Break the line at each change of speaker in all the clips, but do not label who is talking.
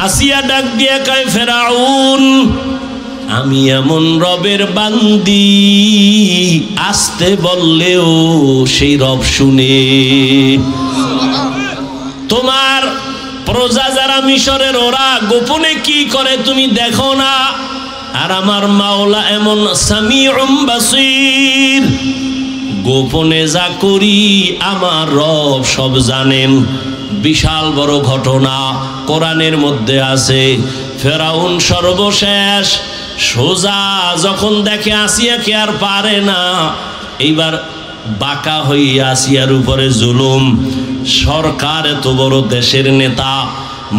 আসিয়া ডাক দিয়া কয়, ফেরাউন আমি এমন রবের বান্দি, আসতে বললেও সেই রব শুনে। তোমার প্রজা যারা মিশরের, ওরা গোপনে কি করে তুমি দেখো না, আর আমার মাওলা এমন সামিউম বাসীর, গোপনে যা করি আমার রব সব জানেন। বিশাল বড় ঘটনা কোরআনের মধ্যে আছে। ফেরাউন সর্বশেষ সোজা যখন দেখে আসিয়াকে আর পারে না, এইবার বাঁকা হইয়া আসিয়ার উপরে জুলুম। সরকার এত বড় দেশের নেতা,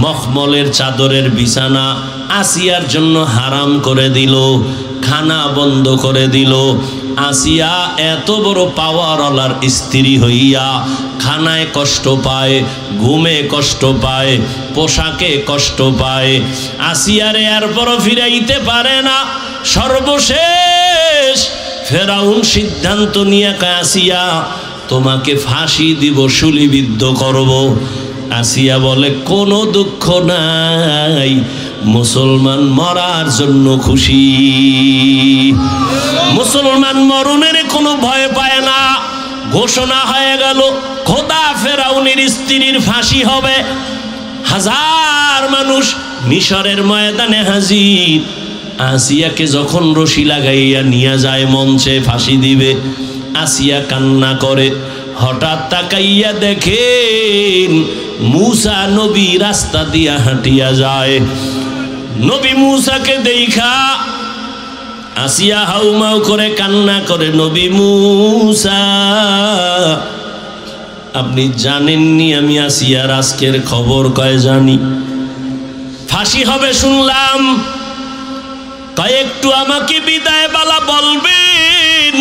মখমলের চাদরের বিছানা আসিয়ার জন্য হারাম করে দিল, খানা বন্ধ করে দিল। আসিয়া এত বড় পাওয়ারওয়ালার স্ত্রী হইয়া খানায় কষ্ট পায়, ঘুমে কষ্ট পায়, পোশাকে কষ্ট পায়। আসিয়ারে এরপরও ফিরাইতে পারে না। সর্বশেষ ফেরাউন সিদ্ধান্ত নিয়ে কয়, আসিয়া তোমাকে ফাঁসি দিব, শুলিবিদ্ধ করব। আসিয়া বলে, কোনো দুঃখ নাই, মুসলমান মরার জন্য খুশি। মুসলমান মরণের কোনো ভয় পায় না। ঘোষণা হয়ে গেল, খোদা ফেরাউনের স্ত্রীর ফাঁসি হবে। হাজার মানুষ মিশরের ময়দানে হাজির। আসিয়াকে যখন রশি লাগাইয়া নিয়ে যায় মঞ্চে ফাঁসি দিবে, আসিয়া কান্না করে। হঠাৎ তাকাইয়া দেখেন মূসা নবী রাস্তা দিয়া হাঁটিয়া যায়। নবী মূসাকে দেখা আসিয়া হাউমাউ করে কান্না করে, নবী মূসা আপনি জানেননি আমি আসিয়ার আজকের খবর? কয় জানি। ফাঁসি হবে শুনলাম, কয় একটু আমাকে বিদায় বালা বলবেন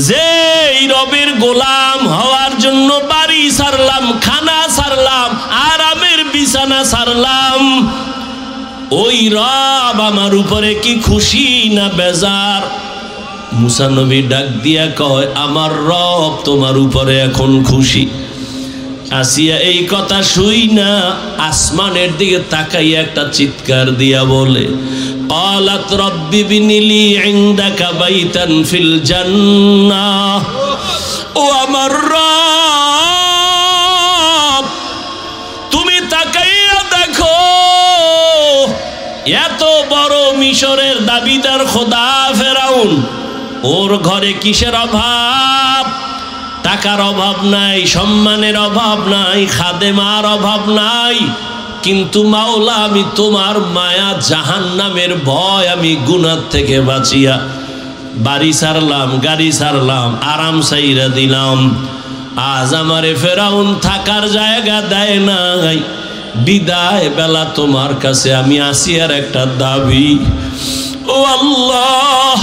যে এই রবের গোলাম হওয়ার জন্য বাড়ি ছাড়লাম, খানা ছাড়লাম, আরামের বিছানা ছাড়লাম, ওই রব আমার উপরে কি খুশি না বেজার? মুসা নবী ডাক দিয়া কয়, আমার রব তোমার উপরে এখন খুশি। আসিয়া এই কথা শুই না আসমানের দিকে তাকাইয়া একটা চিৎকার দিয়া বলে, ক্বালাত রব্বি বিনিলি ইনদাকা বাইতান ফিল জান্নাহ। ও আমার রব, তুমি তাকাইয়া দেখো, এত বড় মিশরের দাবিদার খোদা ফেরাউন, ওর ঘরে কিসের অভাব? টাকার অভাব নাই, সম্মানের অভাব নাই, খাদেমার অভাব নাই, কিন্তু মাওলা আমি তোমার মায়া জাহান্নামের ভয়, আমি গুনাহ থেকে বাঁচিয়া বাড়ি ছাড়লাম, গাড়ি ছাড়লাম, আরাম ছাইরা দিলাম। আজ আমারে ফেরাউন থাকার জায়গা দেয় নাই। বিদায় বেলা তোমার কাছে আমি আসিয়ার একটা দাবি। ও আল্লাহ,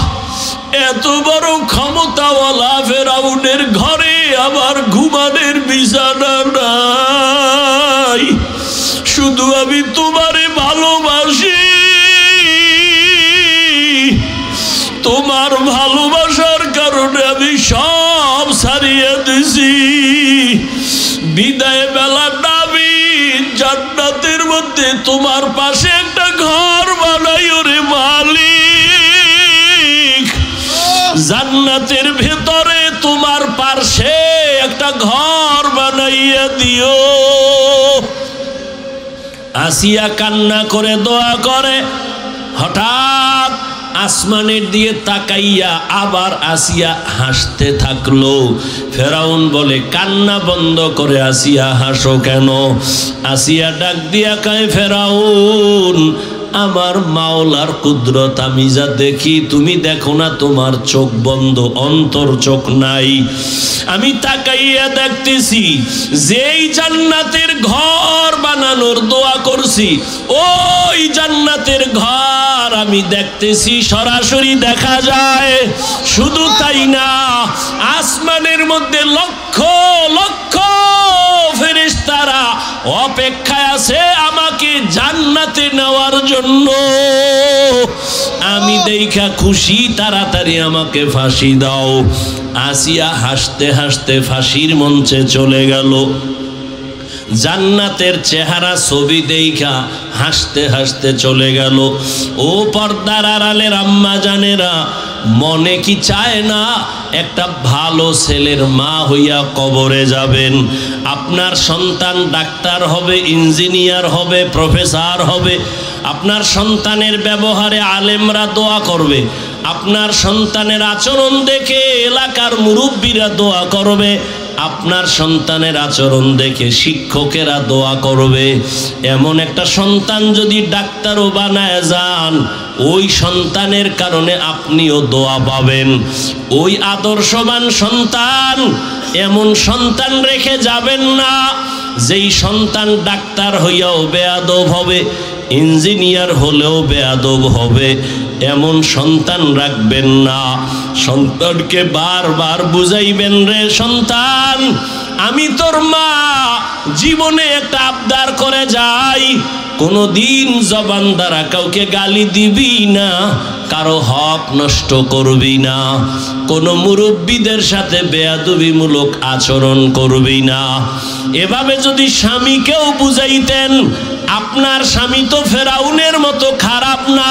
এত বড় ক্ষমতাওয়ালা ফেরাউনের ঘরে আবার ঘুমানের বিছানা নাই। শুধু আমি তোমারে ভালোবাসি, তোমার ভালোবাসার কারণে আমি সব ছাড়িয়ে দিছি। বিদায় বেলা দাবি, জান্নাতের মধ্যে তোমার পাশে একটা ঘর বানাইও রে মালিক। জান্নাতের ভেতরে তোমার পাশে একটা ঘর বানাইয়া দিও। আসিয়া কান্না করে দোয়া করে। হঠাৎ আসমানের দিকে তাকাইয়া আবার আসিয়া হাসতে থাকলো। ফেরাউন বলে, কান্না বন্ধ করে আসিয়া হাসো কেন? আসিয়া ডাক দিয়া কয়, ফেরাউন আমার মাওলার কুদরত আমি যা দেখি তুমি দেখো না, তোমার চোখ বন্ধ, অন্তর চোখ নাই। আমি তাকাইয়া দেখতেছি যেই জান্নাতের ঘর বানানোর দোয়া করছি, ওই জান্নাতের ঘর আমি দেখতেছি, সরাসরি দেখা যায়। শুধু তাই না, আসমানের মধ্যে লক্ষ লক্ষ ফেরেশতারা অপেক্ষায় আছে আমাকে জান্নাতে নেওয়ার জন্য। আমি দেখা খুশি, তাড়াতাড়ি আমাকে ফাঁসি দাও। আসিয়া হাসতে হাসতে ফাঁসির মঞ্চে চলে গেল। জান্নাতের চেহারা ছবি দেখা হাসতে হাসতে চলে গেল। ও পর্দার আড়ালের আম্মা জানেরা, মনে কি চায় না একটা ভালো ছেলের মা হইয়া কবরে যাবেন? আপনার সন্তান ডাক্তার হবে, ইঞ্জিনিয়ার হবে, প্রফেসর হবে। আপনার সন্তানের ব্যবহারে আলেমরা দোয়া করবে, আপনার সন্তানের আচরণ দেখে এলাকার মুরব্বীরা দোয়া করবে, আপনার সন্তানের আচরণ দেখে শিক্ষকেরা দোয়া করবে। এমন একটা সন্তান যদি ডাক্তারও বানায় যান, ওই সন্তানের কারণে আপনিও দোয়া পাবেন। ওই আদর্শবান সন্তান, এমন সন্তান রেখে যাবেন না যেই সন্তান ডাক্তার হইয়াও বেয়াদব হবে, ইঞ্জিনিয়ার হলেও বেয়াদব হবে। এমন সন্তান রাখবেন না। সন্তানকে বারবার বুঝাইবেন, রে সন্তান, আমি তোর মা, জীবনে একটা আবদার করে যাই, কোনোদিন জবান দ্বারা কাউকে গালি দিবি না, কারো হক নষ্ট করবি না, কোনো মুরব্বীদের সাথে বেয়াদবিমূলক আচরণ করবি না। এভাবে যদি স্বামীকেও বুঝাইতেন, আপনার স্বামী তো ফেরাউনের মতো খারাপ না।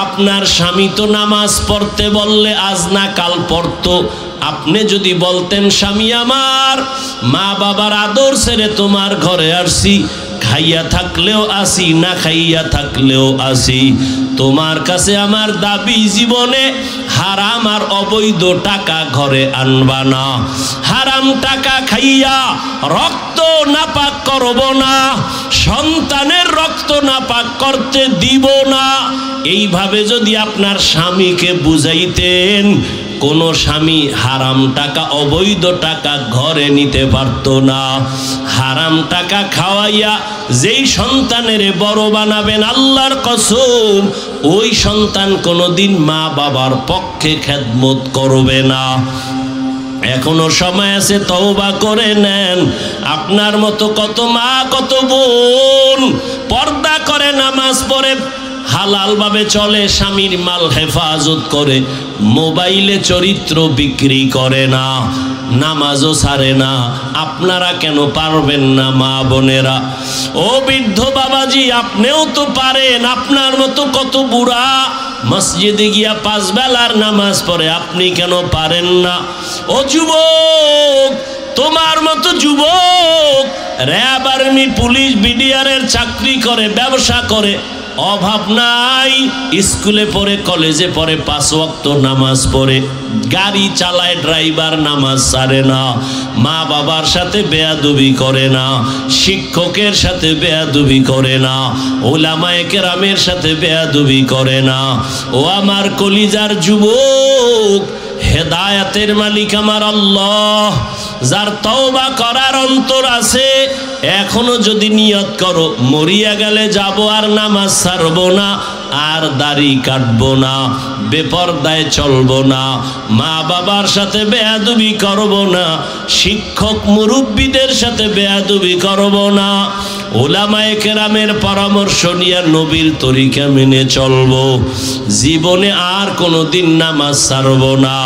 আপনার স্বামী তো নামাজ পড়তে বললে আজ না কাল পড়তো। আপনি যদি বলতেন, স্বামী আমার, মা বাবার আদর ছেড়ে তোমার ঘরে আসছি, খাইয়া থাকলেও আসি, না খাইয়া থাকলেও আসি, তোমার কাছে আমার দাবি, জীবনে হারাম আর অবৈধ টাকা ঘরে আনবা না, হারাম টাকা খাইয়া রক্ত নাপাক করব না, সন্তানের রক্ত নাপাক করতে দিব না। এইভাবে যদি আপনার স্বামীকে বুঝাইতেন, কোনো স্বামী হারাম টাকা, অবৈধ টাকা ঘরে নিতে পারতো না। হারাম টাকা খাওয়াইয়া যেই সন্তানের বড় বানাবেন, আল্লাহর কসম, ওই সন্তান কোনোদিন মা বাবার পক্ষে খেদমত করবে না। এখনো সময় আছে, তওবা করে নেন। আপনার মতো কত মা, কত বোন পর্দা করে, নামাজ পড়ে, হালাল ভাবে চলে, স্বামীর মাল হেফাজত করে, মোবাইলে চরিত্র বিক্রি করে না, নামাজও ছাড়ে না। আপনারা কেন পারবেন না মা বোনেরা? ও বৃদ্ধ বাবাজি, আপনিও তো পারেন। আপনার মতো কত বুড়া মসজিদে গিয়া 5 বেলার নামাজ পড়ে, আপনি কেন পারেন না? ও যুবক, তোমার মতো যুবক র্যাব, আর্মি, পুলিশ, বিডিআরের চাকরি করে, ব্যবসা করে, অভাব নাই, স্কুলে পড়ে, কলেজে পড়ে, 5 ওয়াক্ত নামাজ পড়ে, গাড়ি চালায়, ড্রাইভার, নামাজ ছাড়ে না, মা বাবার সাথে বেয়াদবি করে না, শিক্ষকের সাথে বেয়াদবি করে না, ওলামায়ে কেরামের সাথে বেয়াদবি করে না। ও আমার কলিজার যুবক, হেদায়াতের মালিক আমার আল্লাহ, যার তওবা করার অন্তর আছে, এখনো যদি নিয়ত করো, মরিয়া গেলে যাব আর নামাজ ছাড়বো না, আর দাড়ি কাটবো না, বেপরদায় চলবো না, মা বাবার সাথে বেয়াদবি করবো না, শিক্ষক মুরব্বীদের সাথে বেয়াদবি করবো না, ওলামায়ে কেরামের পরামর্শ নিয়ে নবীর তরিকা মেনে চলবো, জীবনে আর কোনোদিন নামাজ ছাড়বো না।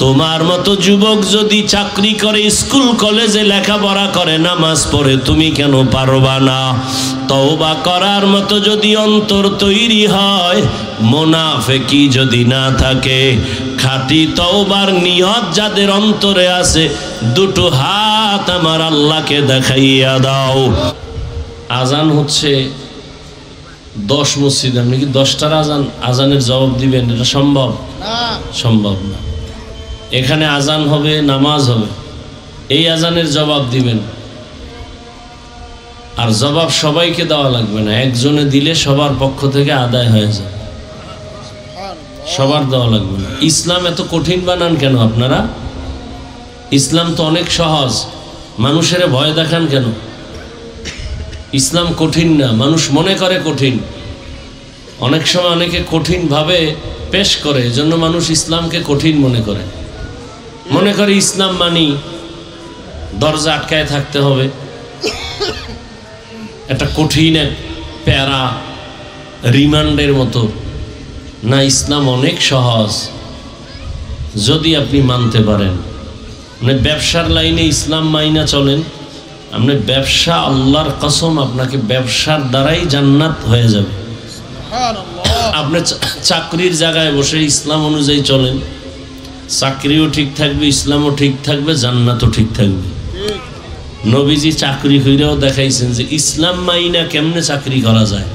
তোমার মতো যুবক যদি চাকরি করে, স্কুল কলেজে লেখাপড়া করে, নামাজ পড়ে, তুমি কেন পারবা না? তওবা করার মতো যদি অন্তর তৈরি হয়, মুনাফিকি যদি না থাকে, খাঁটি তওবার নিয়ত যাদের অন্তরে আছে, দুটো হাত আমার আল্লাহকে দেখাইয়া দাও। আজান হচ্ছে 10 মসজিদ, আপনি কি 10টার আজানের জবাব দিবেন? এটা সম্ভব না, সম্ভব না। এখানে আজান হবে, নামাজ হবে, এই আজানের জবাব দিবেন। আর জবাব সবাইকে দেওয়া লাগবে না, একজনে দিলে সবার পক্ষ থেকে আদায় হয়ে যায়, সবার দেওয়া লাগবে না। ইসলাম এত কঠিন বানান কেন আপনারা? ইসলাম তো অনেক সহজ, মানুষের ভয় দেখান কেন? ইসলাম কঠিন না, মানুষ মনে করে কঠিন। অনেক সময় অনেকে কঠিন ভাবে পেশ করে, এজন্য মানুষ ইসলামকে কঠিন মনে করে। মনে করে ইসলাম মানি দরজা আটকায় থাকতে হবে, একটা কঠিন এক প্যারা রিমান্ডের মতো। না, ইসলাম অনেক সহজ যদি আপনি মানতে পারেন। মানে ব্যবসার লাইনে ইসলাম মাইনা চলেন, আপনি ব্যবসা, আল্লাহর কসম আপনাকে ব্যবসার দ্বারাই জান্নাত হয়ে যাবে। আপনি চাকরির জায়গায় বসে ইসলাম অনুযায়ী চলেন, চাকরিও ঠিক থাকবে, ইসলামও ঠিক থাকবে, জান্নাতও ঠিক থাকবে। নবীজি চাকরি কইরাও দেখাইছেন যে ইসলাম মাইনা কেমনে চাকরি করা যায়,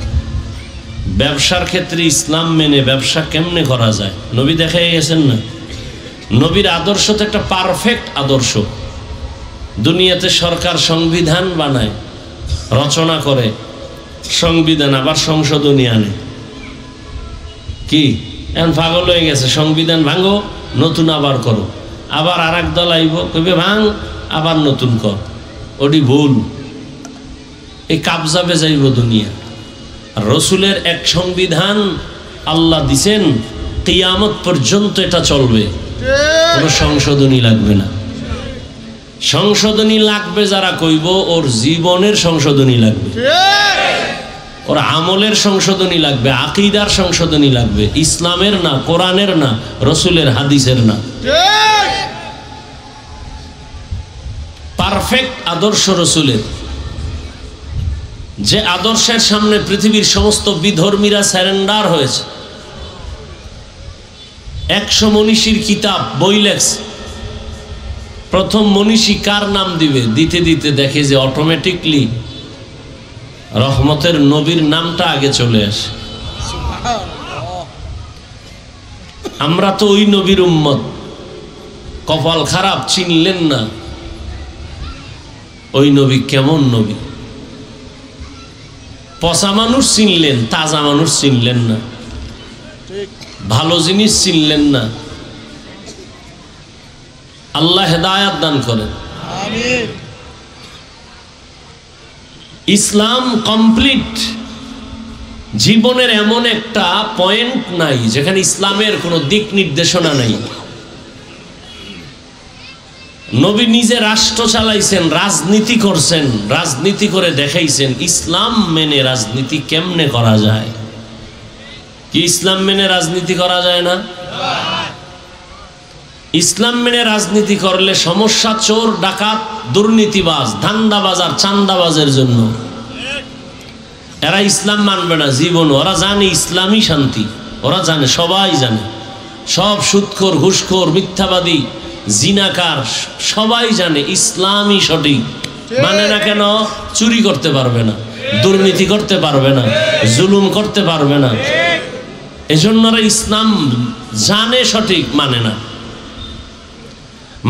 ব্যবসার ক্ষেত্রে ইসলাম মেনে ব্যবসা কেমনে করা যায়, নবী দেখাই গেছেন না। নবীর আদর্শ তো একটা পারফেক্ট আদর্শ। দুনিয়াতে সরকার সংবিধান বানায়, রচনা করে সংবিধান, আবার সংশোধনী আনে। কি এখন পাগল হয়ে গেছে, সংবিধান ভাঙো নতুন আবার করো, আবার আর এক দল আইব কইবে ভাঙ আবার নতুন কর, ওটি ভুল। এই কাবজাবে যাইব দুনিয়া। আর রসুলের এক সংবিধান আল্লাহ দিছেন, কিয়ামত পর্যন্ত এটা চলবে, কোনো সংশোধনী লাগবে না। সংশোধনী লাগবে যারা কইব, ওর জীবনের সংশোধনী লাগবে, ওর আমলের সংশোধনী লাগবে, আকীদার সংশোধনী লাগবে, ইসলামের না, কোরআনের না, রসুলের হাদিসের না। পারফেক্ট আদর্শ রসুলের, যে আদর্শের সামনে পৃথিবীর সমস্ত বিধর্মীরা স্যারেন্ডার হয়েছে। 100 মনীষীর কিতাব বই লেখছে, প্রথম মনীষী কার নাম দিবে, দিতে দিতে দেখে যে অটোমেটিকলি রহমতের নবীর নামটা আগে চলে আসে। আমরা তো ওই নবীর উম্মত, কপাল খারাপ, চিনলেন না ওই নবী কেমন নবী। পচা মানুষ চিনলেন, তাজা মানুষ চিনলেন না, ভালো জিনিস চিনলেন না। আল্লাহ হেদায়াত দান করেন। আমিন। ইসলাম কমপ্লিট। জীবনের এমন একটা পয়েন্ট নাই যেখানে ইসলামের কোনো দিক নির্দেশনা নাই। নবী নিজে রাষ্ট্র চালাইছেন, রাজনীতি করছেন, রাজনীতি করে দেখাইছেন ইসলাম মেনে রাজনীতি কেমনে করা যায়। কি ইসলাম মেনে রাজনীতি করা যায় না? ইসলাম মেনে রাজনীতি করলে সমস্যা চোর, ডাকাত, দুর্নীতিবাজ, ধান্দাবাজ আর চান্দাবাজের জন্য। এরা ইসলাম মানবে না জীবন। ওরা জানে ইসলামই শান্তি, ওরা জানে, সবাই জানে। সব সুদখোর, ঘুষখোর, মিথ্যাবাদী, জিনাকার সবাই জানে ইসলামই সঠিক। মানে না কেন? চুরি করতে পারবে না, দুর্নীতি করতে পারবে না, জুলুম করতে পারবে না। এজন্য ওরা ইসলাম জানে সঠিক, মানে না।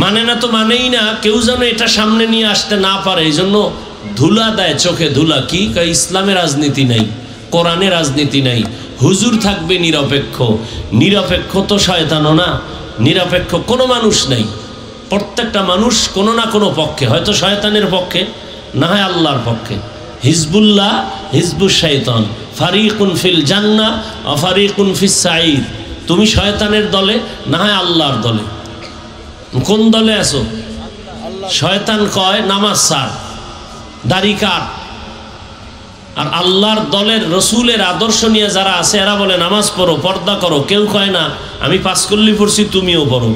মানে না তো মানেই না। কেউ যেন এটা সামনে নিয়ে আসতে না পারে, এই জন্য ধুলা দেয়, চোখে ধুলা। কি ইসলামে রাজনীতি নাই, কোরআনে রাজনীতি নাই, হুজুর থাকবে নিরপেক্ষ। নিরপেক্ষ তো শয়তানও না, নিরপেক্ষ কোনো মানুষ নাই। প্রত্যেকটা মানুষ কোনো না কোনো পক্ষে, হয়তো শয়তানের পক্ষে, না হয় আল্লাহর পক্ষে। হিজবুল্লাহ, হিজবুশ শাইতান, ফারিকুন ফিল জান্নাহ ওয়া ফারিকুন ফিস সাঈর। তুমি শয়তানের দলে, না হয় আল্লাহর দলে। কোন দলে আছো? শয়তান কয় নামাজ ছাড়, দাড়ি কাট। আর আল্লাহর দলের রসুলের আদর্শ নিয়ে যারা আছে এরা বলে নামাজ পড়ো, পর্দা করো। কেউ কয় না আমি পাঁচকল্লি পড়ছি তুমিও পড়ো,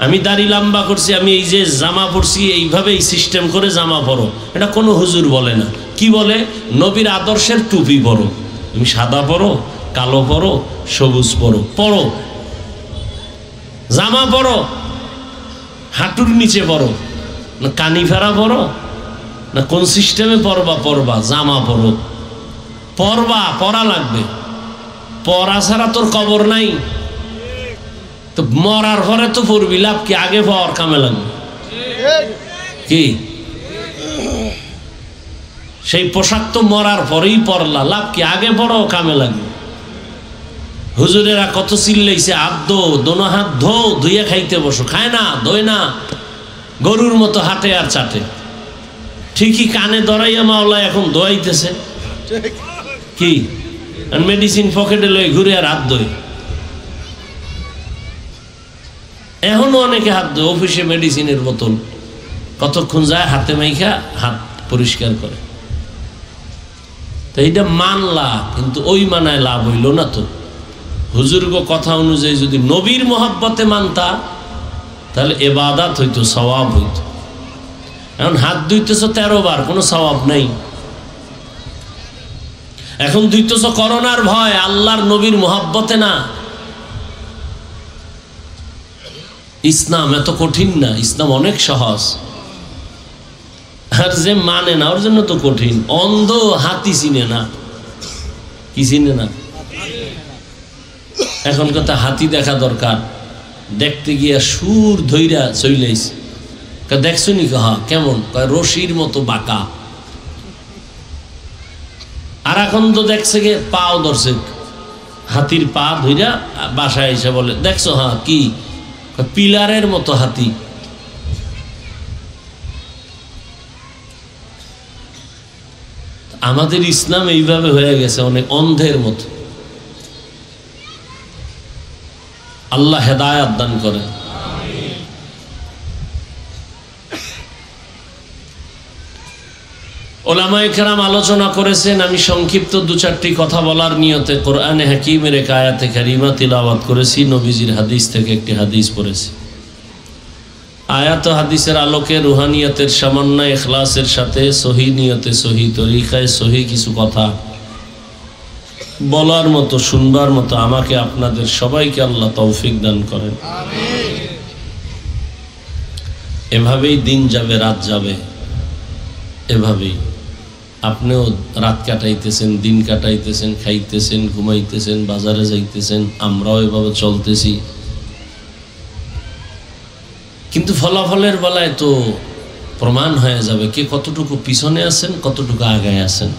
আমি দাড়ি লম্বা করছি, আমি এই যে জামা পড়ছি এইভাবেই সিস্টেম করে জামা পরো। এটা কোনো হুজুর বলে না। কি বলে? নবীর আদর্শের টুপি পরো। তুমি সাদা পরো, কালো পরো, সবুজ পরো, পরো। জামা পরো, হাঁটুর নিচে পরো, না কানি ফেরা পরো, না কোন সিস্টেমে পরবা? পরবা, জামা পরো, পরবা, পরা লাগবে। পরা ছাড়া তোর কবর নাই। তো মরার পরে তো পড়বি, লাভ কি? আগে পর কামে লাগবে। কি সেই পোশাক তো মরার পরেই পরলা, লাভ কি? আগে পরো, কামে লাগবে। হুজুরেরা কত চিল্লাইছে, হাত ধো, দোনো হাত ধো, ধুইয়া খাইতে বসো। খায় না, ধোয় না, গরুর মতো হাঁটে আর চাটে। ঠিকই কানে ধরাইয়া মাওলা এখন ধোয়াইতেছে। কি মেডিসিন পকেটে লই ঘুরে আর হাত ধোয়। এখনো অনেকে হাত ধোয়, অফিসে মেডিসিনের বোতল কতক্ষণ যায় হাতে মাইখা হাত পরিষ্কার করে। তো এইটা মানলা, কিন্তু ওই মানায় লাভ হইল না তো। হুজুরগো কথা অনুযায়ী যদি নবীর মহব্বতে মানতা, তাহলে ইবাদত হইতো, সওয়াব হইতো। এখন হাত ধুইতেছ 13 বার, কোনো সওয়াব নাই। এখন ধুইতেছ করোনার ভয়, আল্লাহর নবীর মোহাব্বতে না। ইসলাম এত কঠিন না, ইসলাম অনেক সহজ। আর যে মানে না ওর জন্য তো কঠিন। অন্ধ হাতি চিনে না, কি চিনে না? এখন কথা হাতি দেখা দরকার, দেখতে গিয়া সুর ধইরা চইলাইছে। দেখছো নি? হ্যাঁ। কেমন? রশির মতো বাঁকা। আর এখন তো দেখছে গে পাও ধরছে, হাতির পা ধইরা বাসায় এসে বলে দেখছো? হ্যাঁ। কি? পিলারের মতো হাতি। আমাদের ইসলাম এইভাবে হয়ে গেছে অনেক অন্ধের মতো। আল্লাহ হেদায়েত দান করেন। ওলামায়ে কেরাম আলোচনা করেছেন, আমি সংক্ষিপ্ত 2-4টি কথা বলার নিয়তে কোরআনে হাকিমের এক আয়াতে কারিমা তিলাওয়াত করেছি, নবীজির হাদিস থেকে একটি হাদিস পড়েছি। আয়াত হাদিসের আলোকে রুহানিয়তের সমন্বয় ইখলাসের সাথে সহি নিয়তে সহি তরিকায় সহি কিছু কথা বলার মতো, শুনবার মতো আমাকে আপনাদের সবাইকে আল্লাহ তৌফিক দান করেন। এভাবেই দিন যাবে, রাত যাবে, এভাবেই আপনিও রাত কাটাইতেছেন, দিন কাটাইতেছেন, খাইতেছেন, ঘুমাইতেছেন, বাজারে যাইতেছেন, আমরাও এভাবে চলতেছি। কিন্তু ফলাফলের বেলায় তো প্রমাণ হয়ে যাবে কে কতটুকু পিছনে আছেন, কতটুকু আগায় আছেন।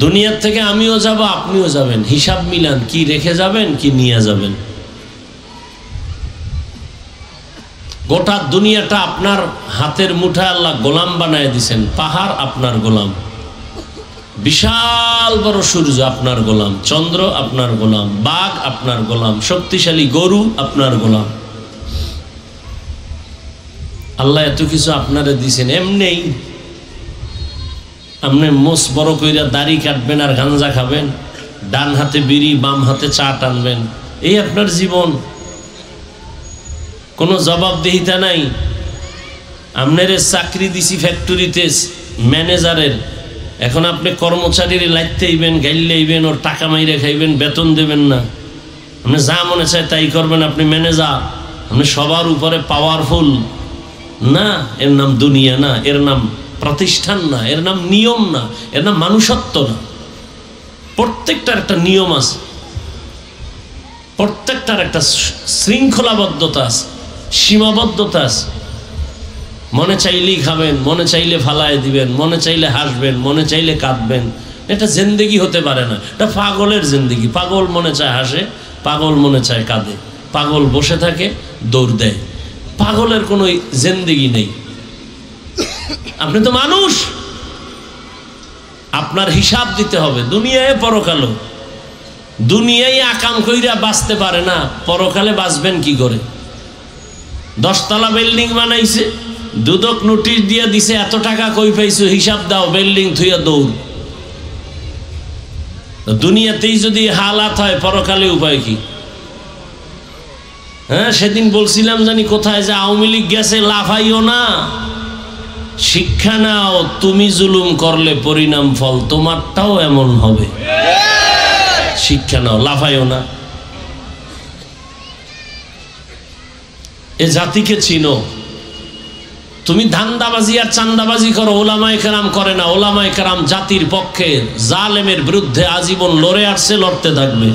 দুনিয়ার থেকে আমিও যাব, আপনিও যাবেন। হিসাব মিলান, কি রেখে যাবেন, কি নিয়ে যাবেন। গোটা দুনিয়াটা আপনার হাতের মুঠায় আল্লাহ গোলাম বানায় দিছেন। পাহাড় আপনার গোলাম, বিশাল বড় সূর্য আপনার গোলাম, চন্দ্র আপনার গোলাম, বাঘ আপনার গোলাম, শক্তিশালী গরু আপনার গোলাম। আল্লাহ এত কিছু আপনারা দিছেন। এমনি আপনি মোষ বড় কইরা দাড়ি কাটবেন আর গাঞ্জা খাবেন, ডান হাতে বিড়ি বাম হাতে চা টানবেন, এই আপনার জীবন। কোনো জবাবদিহিতা নাই। আপনার চাকরি দিছি ফ্যাক্টরিতে ম্যানেজারের, এখন আপনি কর্মচারীর লাইতে আইবেন, গাইলে আইবেন, ওর টাকা মাইরে খাইবেন, বেতন দেবেন না। আপনি যা মনে চায় তাই করবেন, আপনি ম্যানেজার। আপনি সবার উপরে পাওয়ারফুল না। এর নাম দুনিয়া না, এর নাম প্রতিষ্ঠান না, এর নাম নিয়ম না, এর নাম মানুষত্ব না। প্রত্যেকটার একটা নিয়ম আছে, প্রত্যেকটার একটা শৃঙ্খলাবদ্ধতা আছে, সীমাবদ্ধতা আছে। মনে চাইলেই খাবেন, মনে চাইলে ফালায় দিবেন, মনে চাইলে হাসবেন, মনে চাইলে কাঁদবেন। এটা জিন্দেগি হতে পারে না, এটা পাগলের জিন্দেগি। পাগল মনে চায় হাসে, পাগল মনে চায় কাঁদে, পাগল বসে থাকে, দৌড় দেয়। পাগলের কোনো জিন্দেগি নেই। আপনি তো মানুষ, আপনার হিসাব দিতে হবে। দুনিয়ায় পরকালও, দুনিয়ায় আকাম কইরা বাঁচতে পারে না, পরকালে বাঁচবেন কি করে? 10 তলা বিল্ডিং বানাইছে, দুদক নোটিশ দিয়ে দিছে, এত টাকা কই পাইছো হিসাব দাও, বিল্ডিং থুইয়া দৌড়। দুনিয়াতেই যদি হালাত হয়, পরকালে উপায় কি? হ্যাঁ, সেদিন বলছিলাম জানি কোথায় যে আওয়ামী লীগ গেছে, লাফাইও না। শিক্ষা নাও, তুমি জুলুম করলে পরিণাম ফল তোমারটাও এমন হবে। শিক্ষা নাও, লাফাইও না। এ জাতিকে চিনো। তুমি ধান্দাবাজি আর চান্দাবাজি করো, ওলামায়ে কেরাম করে না। ওলামায়ে কেরাম জাতির পক্ষে, জালেমের বিরুদ্ধে আজীবন লড়ে আসছে, লড়তে থাকবে।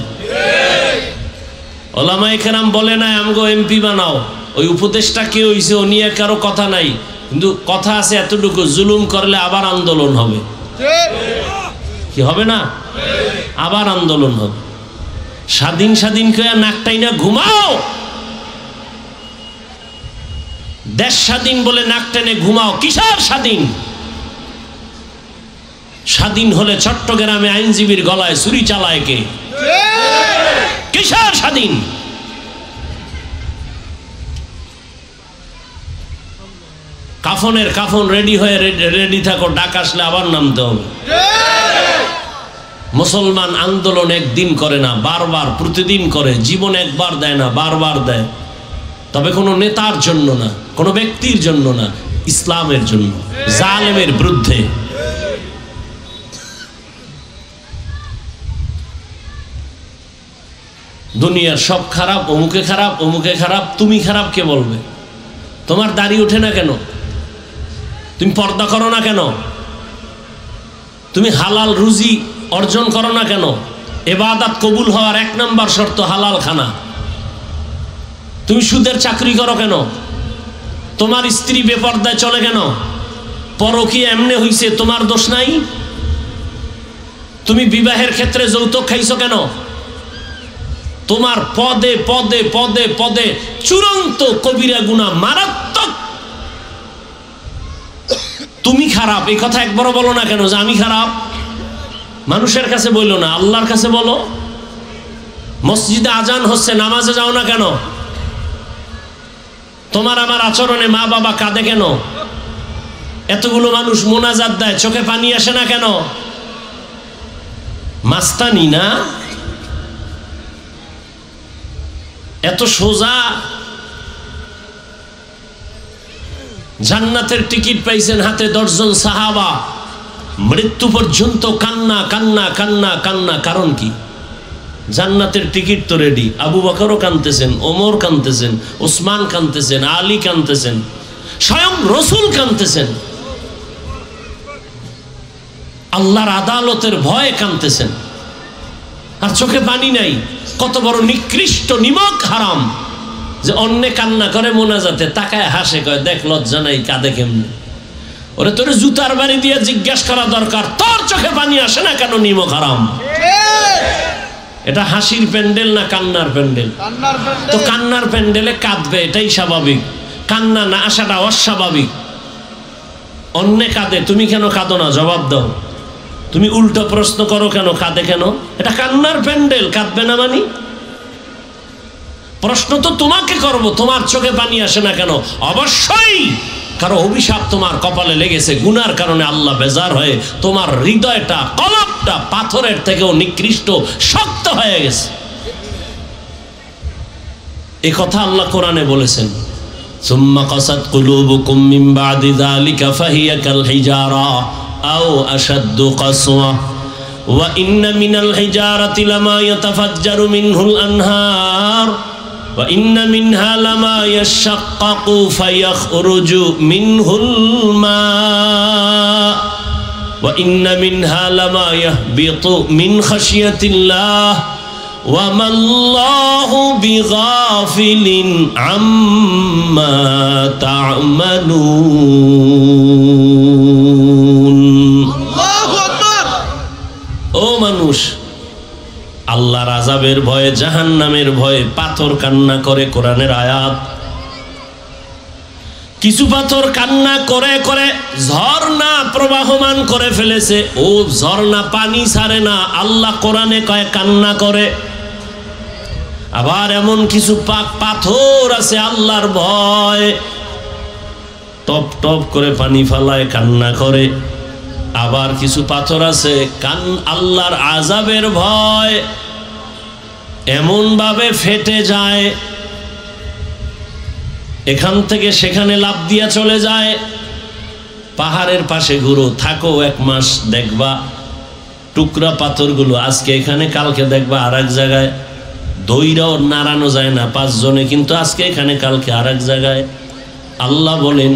ওলামায়ে কেরাম বলে না আমগো এমপি বানাও, ওই উপদেশটা কে হইছে ও নিয়ে কারো কথা নাই, কিন্তু কথা আছে এতটুকু, জুলুম করলে আবার আন্দোলন হবে। কি হবে না? আবার আন্দোলন হবে। স্বাধীন স্বাধীন করে নাকটাই না ঘুমাও, দেশ স্বাধীন বলে নাক টেনে ঘুমাও। কিসের স্বাধীন? স্বাধীন হলে চট্টগ্রামে আইনজীবীর গলায় ছুরি চালায় কে? কিসের স্বাধীন? কাফনের কাফন রেডি হয়ে রেডি থাকো, ডাক আসলে আবার নামতে হবে। মুসলমান আন্দোলন একদিন করে না, বারবার প্রতিদিন করে। জীবন একবার দেয় না, বারবার দেয়। তবে কোনো নেতার জন্য না, কোনো ব্যক্তির জন্য না, ইসলামের জন্য, জালেমের বিরুদ্ধে। দুনিয়ার সব খারাপ, অমুকে খারাপ, অমুকে খারাপ, তুমি খারাপ কে বলবে? তোমার দাড়ি ওঠে না কেন? তুমি পর্দা করো না কেন? তুমি হালাল রুজি অর্জন করো না কেন? ইবাদত কবুল হওয়ার 1 নম্বর শর্ত হালাল খানা। তুমি সুদের চাকরি করো কেন? তোমার স্ত্রী বেপর্দায় চলে কেন? পরকীয়া এমনি হইছে, তোমার দোষ নাই? তুমি বিবাহের ক্ষেত্রে যৌতুক খাইছো কেন? তোমার পদে পদে পদে পদে চূড়ান্ত কবিরা গুনাহ, মারাত্মক। তুমি খারাপ এই কথা একবারও বলো না কেন যে আমি খারাপ? মানুষের কাছে বললো না, আল্লাহর কাছে বলো। মসজিদে আজান হচ্ছে, নামাজে যাও না কেন? তোমার আমার আচরণে মা বাবা কাঁদে কেন? এতগুলো মানুষ মোনাজাত দেয়, চোখে পানি আসে না কেন? মাস্তানি না? এত সোজা। জান্নাতের টিকিট পাইছেন হাতে 10 জন সাহাবা, মৃত্যু পর্যন্ত কান্না কান্না কান্না কান্না। কারণ কি? জান্নাতের টিকিট তো রেডি। আবু বকরও কাঁদতেছেন, ওমর কাঁদতেছেন, ওসমান কাঁদতেছেন, আলী কাঁদতেছেন, স্বয়ং রসুল কাঁদতেছেন, আল্লাহর আদালতের ভয়ে কাঁদতেছেন, আর চোখে পানি নাই। কত বড় নিকৃষ্ট নিমক হারাম যে অন্যে কান্না করে মোনাজাতে তাকায় হাসে, কয় দেখ লজ্জা নাই, কাঁদে কেমনে? ওরে তোরে জুতার বাড়ি দিয়ে জিজ্ঞাসা করা দরকার, তোর চোখে পানি আসে না কেন? নিমক হারাম। এটা হাসির প্যান্ডেল না কান্নার প্যান্ডেল? তো কান্নার প্যান্ডেলে কাঁদবে, এটাই স্বাভাবিক। কান্না না আসাটা অস্বাভাবিক। অন্যে কাঁদে, তুমি কেন কাঁদো না? জবাব দাও। তুমি উল্টো প্রশ্ন করো কেন, কাঁদে কেন? এটা কান্নার প্যান্ডেল, কাঁদবে না মানি? প্রশ্ন তো তোমাকে করব, তোমার চোখে পানি আসে না কেন? অবশ্যই কারো অভিশাপ তোমার কপালে লেগেছে, গুনার কারণে আল্লাহ বেজার হয়ে তোমার হৃদয়টা, কলবটা পাথরের থেকেও নিকৃষ্ট শক্ত হয়ে গেছে। এই কথা আল্লাহ কোরআনে বলেছেন, সুম্মা কাসাত কুলুবুকুম মিন বাদি যালিকা ফাহিয়া কাল হিজারা আও আশাদ্দু কাসওয়া ওয়া ইন্না মিনাল হিজারাতি লামা ইয়াতাফাজ্জারু মিনহুল আনহার ওয়া ইন্না মিনহা লামা ইয়াশাক্কাকু ফায়াখরুজু মিনহুল মা ওয়া ইন্না মিনহা লামা ইয়াহবিতু মিন খাশিয়াতিল্লাহ ওয়া মাল্লাহু বিগাফিলিন আম্মা তা'মালুন। আল্লাহু আকবার। ও মানুষ, আল্লাহর আযাবের ভয়ে, জাহান্নামের ভয়ে পাথর কান্না করে। কোরআনের আয়াত। কিছু পাথর কান্না করে করে ঝর্ণা প্রবাহমান করে ফেলেছে। ও ঝর্ণা পানি ছাড়ে না, আল্লাহ কোরআনে কয় কান্না করে। আবার এমন কিছু পাথর আছে আল্লাহর ভয় টপ টপ করে পানি ফালায়, কান্না করে। আবার কিছু পাথর আছে আল্লাহর আযাবের ভয় এমন ভাবে ফেটে যায়, এখান থেকে সেখানে লাফ দিয়া চলে যায়। পাহাড়ের পাশে ঘুরো, থাকো 1 মাস, দেখবা টুকরা পাথরগুলো আজকে এখানে, কালকে দেখবা আর এক জায়গায়। দইরাও নাড়ানো যায় না 5 জনে, কিন্তু আজকে এখানে, কালকে আর এক জায়গায়। আল্লাহ বলেন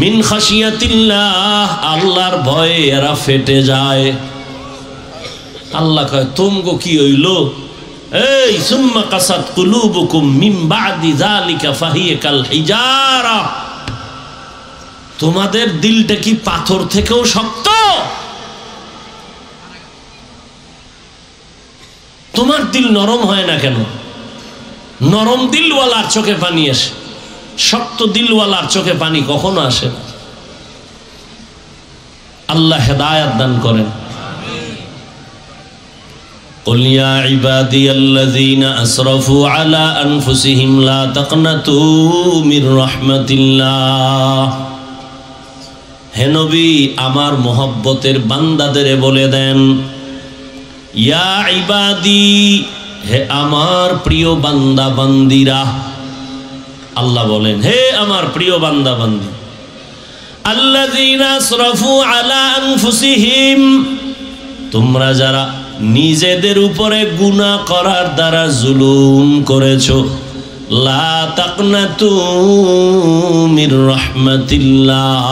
মিন খাশিয়াতিল্লাহ, আল্লাহর ভয়ে এরা ফেটে যায়। আল্লাহ কয় তোমগো কি হইল? এই সুম্মা কাসাত কুলুবুকুম মিন বাদি যালিকা ফাহিয়া কাল হিজারা, তোমাদের দিলটা কি পাথর থেকেও শক্ত? তোমার দিল নরম হয় না কেন? নরম দিলওয়ালার চোখে পানি আসে, শক্ত দিলওয়ালার চোখে পানি কখনো আসে না। আল্লাহ হেদায়েত দান করেন। قل يا عبادي الذين أسرفوا على أنفسهم لا تقنطوا من رحمة الله। হে নবী, আমার মোহব্বতের বান্দাদের বলে দেন, ইয়া ইবাদি, হে আমার প্রিয় বান্দা বান্দিরা, আল্লাহ বলেন, হে আমার প্রিয় বান্দা বান্দি, আল্লাযীনা আসরাফু আলা আনফুসিহিম, তোমরা যারা নিজেদের উপরে গুনাহ করার দ্বারা জুলুম করেছো, লা তাকনাতু মির রাহমাতিল্লাহ,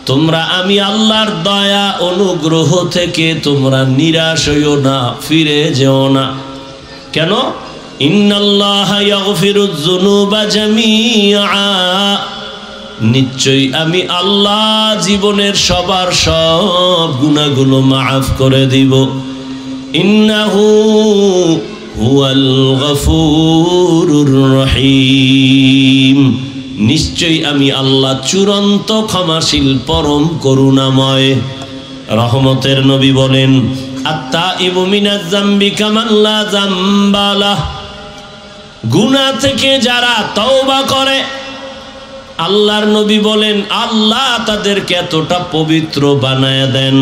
তোমরা আমি আল্লাহর দয়া অনুগ্রহ থেকে তোমরা নিরাশ হইও না, ফিরে যেও না। কেন? ইন্নাল্লাহা ইয়াগফিরুয যুনুবা জামিআ, নিশ্চয়ই আমি আল্লাহ জীবনের সবার সব গুনাহগুলো মাফ করে দিব। ইন্নাহু হুয়াল গফুরুর রহিম, নিশ্চয়ই আমি আল্লাহ চূড়ান্ত ক্ষমাশীল, পরম করুণাময়। রহমতের নবী বলেন, আত্তাইবু মিনাজ যামবি কামান লা যামবা লাহ, গুনাহ থেকে যারা তওবা করে, আল্লাহর নবী বলেন আল্লাহ তাদেরকে এতটা পবিত্র বানায় দেন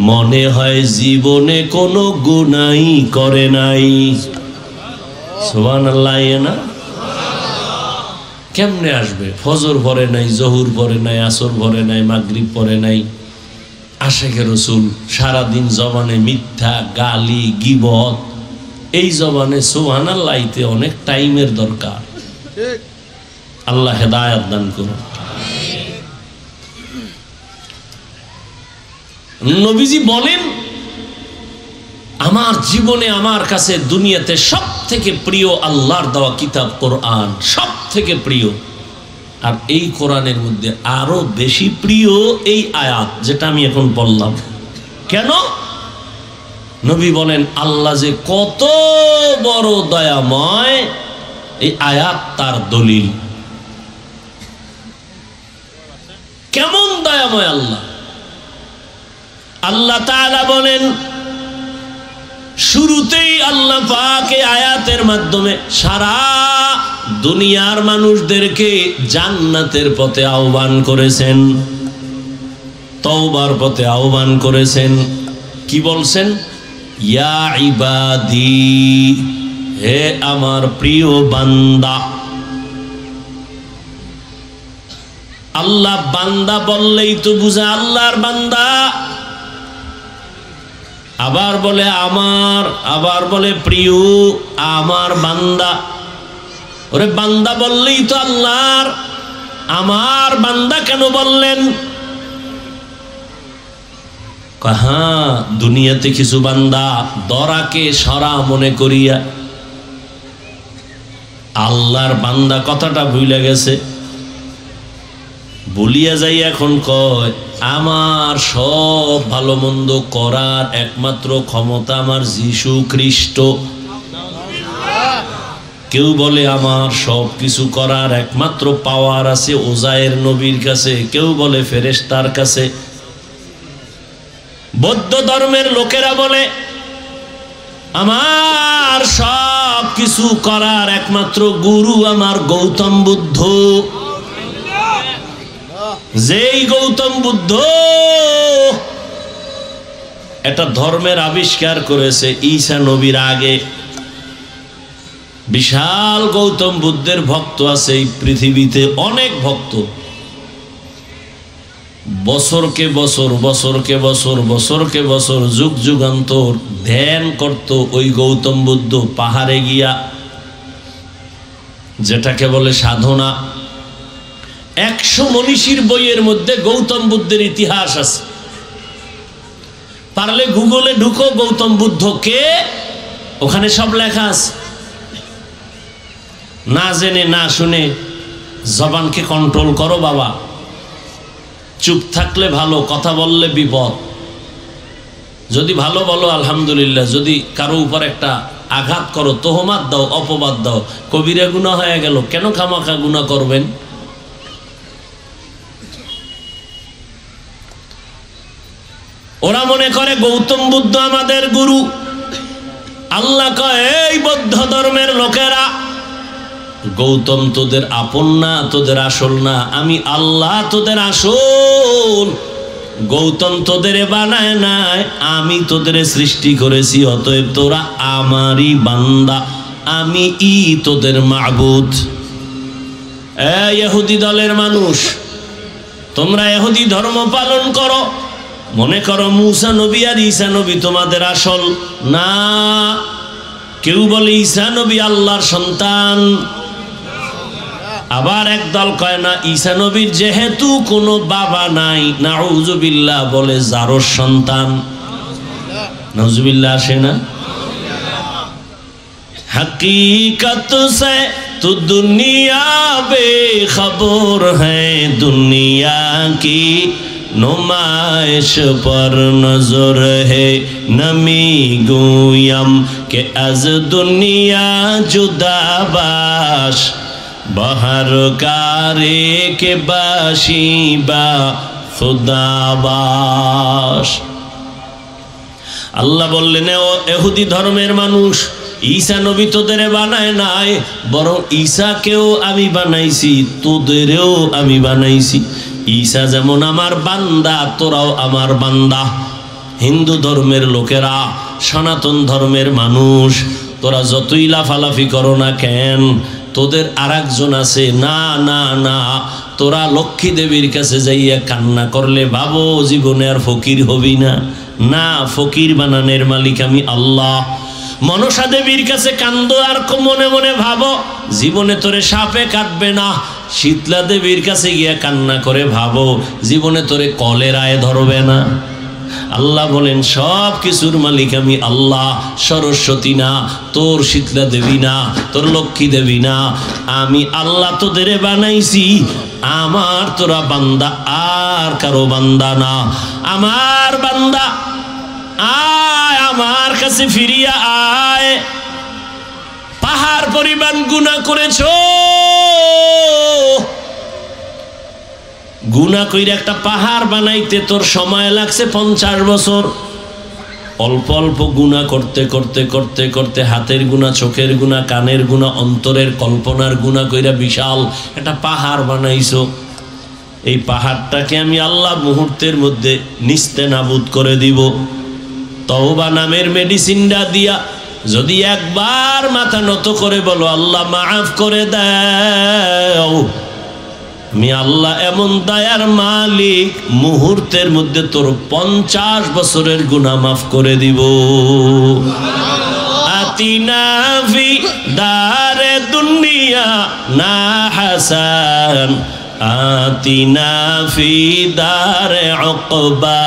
মনে হয় জীবনে কোনো গুনাহই করে নাই। সুবহানাল্লাহ। না কেমনে আসবে? ফজর পড়ে নাই, জহুর পড়ে নাই, আসর পড়ে নাই, মাগরিব পড়ে নাই, আশিকে রাসূল সারাদিন জবানে মিথ্যা, গালি, গীবত, এই জবানে সুবহানাল্লাহতে অনেক টাইমের দরকার। আল্লাহ হেদায়েত দান করুন। নবীজি বলেন, আমার জীবনে আমার কাছে দুনিয়াতে সব থেকে প্রিয় আল্লাহর দেওয়া কিতাব কোরআন, সব থেকে প্রিয়। আর এই কোরআনের মধ্যে আরো বেশি প্রিয় এই আয়াত যেটা আমি এখন বললাম। কেন? নবী বলেন আল্লাহ যে কত বড় দয়াময়, এই আয়াত তার দলিল। কেমন দয়াময় আল্লাহ! আল্লাহ তাআলা বলেন, শুরুতেই আল্লাহ পাক এই আয়াতের মাধ্যমে সারা দুনিয়ার মানুষদেরকে জান্নাতের পথে আহ্বান করেছেন, তওবার পথে আহ্বান করেছেন। কি বলছেন? ইয়া ইবাদি, হে আমার প্রিয় বান্দা। আল্লাহ বান্দা বললেই তো বুঝা আল্লাহর বান্দা। আবার বলে আমার, আবার বলে প্রিয় আমার বান্দা। ওরে বান্দা বললেই তো আল্লাহর, আমার বান্দা কেন বললেন? হ্যাঁ, দুনিয়াতে কিছু বান্দা দরাকে সরা মনে করিয়া আল্লাহর বান্দা কথাটা ভুলে গেছে। বলিয়া যাই এখন কয় আমার সব ভালো মন্দ করার একমাত্র ক্ষমতা আমার যীশু খ্রিস্ট। কেউ বলে আমার সব কিছু করার একমাত্র পাওয়ার আছে ওজায়ের নবীর কাছে, কেউ বলে ফেরেশতার কাছে। বৌদ্ধ ধর্মের লোকেরা বলে আমার সব কিছু করার একমাত্র গুরু আমার গৌতম বুদ্ধ। যেই গৌতম বুদ্ধ এটা ধর্মের আবিষ্কার করেছে ঈসা নবীর আগে, বিশাল গৌতম বুদ্ধের ভক্ত আছে এই পৃথিবীতে, অনেক ভক্ত। বছরকে বছর, বছরকে বছর, বছরকে বছর, যুগ যুগান্তর ধ্যান করত ওই গৌতম বুদ্ধ পাহাড়ে গিয়া, যেটাকে বলে সাধনা। 100 মনীষীর বইয়ের মধ্যে গৌতম বুদ্ধের ইতিহাস আছে। পারলে গুগলে ঢুকো গৌতম বুদ্ধ কে, ওখানে সব লেখা আছে। না জেনে না শুনে জবানকে কন্ট্রোল করো বাবা। চুপ থাকলে ভালো, কথা বললে বিপদ। যদি ভালো বলো আলহামদুলিল্লাহ, যদি কারো উপর একটা আঘাত করো, তোহমাত দাও, অপবাদ দাও, কবিরা গুনাহ হয়ে গেল। কেন খামাখা গুনাহ করবেন? ওরা মনে করে গৌতম বুদ্ধ আমাদের গুরু। আল্লাহ কয় এই বৌদ্ধ ধর্মের লোকেরা, গৌতম তোদের আপন না, তোদের আসল না, আমি আল্লাহ তোদের আসল। গৌতম তোদের বানায় নাই, আমি তোদের সৃষ্টি করেছি, অতএব তোরা আমারই বান্দা, আমি তোদের মাবুদ। ইহুদি দলের মানুষ, তোমরা ইহুদি ধর্ম পালন করো, মনে করো মুসা নবী আর ঈসা নবী তোমাদের আসল। না, কেউ বলে ঈসা নবী আল্লাহর সন্তান, আবার একদল কয় না ঈসা নবীর যেহেতু কোনো বাবা নাই, নাউযুবিল্লাহ বলে জারর সন্তান। নাউযুবিল্লাহ আসে না? हकीकत से तो दुनिया बेखबर है, दुनिया की नुमाइश पर नजर है, नमी गुयम के अज दुनिया जुदा बाश, बहर कारे के बाशिबा खुदाबाश। আল্লাহ বললেন, ও ইহুদি ধর্মের মানুষ, ঈসা নবী তোদের বানায় নাই, বরং ঈসাকেও আমি বানাইছি, তোদেরও আমি বানাইছি। ঈসা যেমন আমার বান্দা, তোরাও আমার বান্দা। হিন্দু ধর্মের লোকেরা, সনাতন ধর্মের মানুষ, তোরা যতই লাফালাফি করো না কেন, তোদের আর একজন আছে। না না না, তোরা লক্ষ্মী দেবীর কাছে যাইয়া কান্না করলে ভাবো জীবনে আর ফকির হবি না। না, ফকির বানানের মালিক আমি আল্লাহ। মনসা দেবীর কাছে কান্দো আর মনে মনে ভাবো জীবনে তোরে সাপে কাটবে না। শীতলা দেবীর কাছে গিয়া কান্না করে ভাবো জীবনে তোরে কলেরায় ধরবে না। আল্লাহ বলেন সব কিছুর মালিক আমি আল্লাহ। সরস্বতী না, তোর শীতলা দেবী না, তোর লক্ষ্মী দেবী না, আমি আল্লাহ তোদের বানাইছি। আমার তোরা বান্দা, আর কারো বান্দা না। আমার বান্দা আয়, আমার কাছে ফিরিয়া আয়। পাহাড় পরিমাণ গুনাহ করেছো, গুনাহ কইরা একটা পাহাড় বানাইতে তোর সময় লাগছে 50 বছর। অল্প অল্প গুনাহ করতে করতে করতে করতে হাতের গুনাহ, চোখের গুনাহ, কানের গুনাহ, অন্তরের কল্পনার গুনাহ কইরা বিশাল একটা পাহাড় বানাইছো। এই পাহাড়টাকে আমি আল্লাহ মুহূর্তের মধ্যে নিস্তেনাবুদ করে দিব। তওবা নামের মেডিসিনটা দিয়া যদি একবার মাথা নত করে বলো আল্লাহ মাফ করে দাও, আমি আল্লাহ এমন দয়ার মালিক, মুহূর্তের মধ্যে তোর 50 বছরের গুনাহ মাফ করে দিব। আতিনা ফি দারে দুনিয়া না হাসান, আতিনা ফি দারে উকবা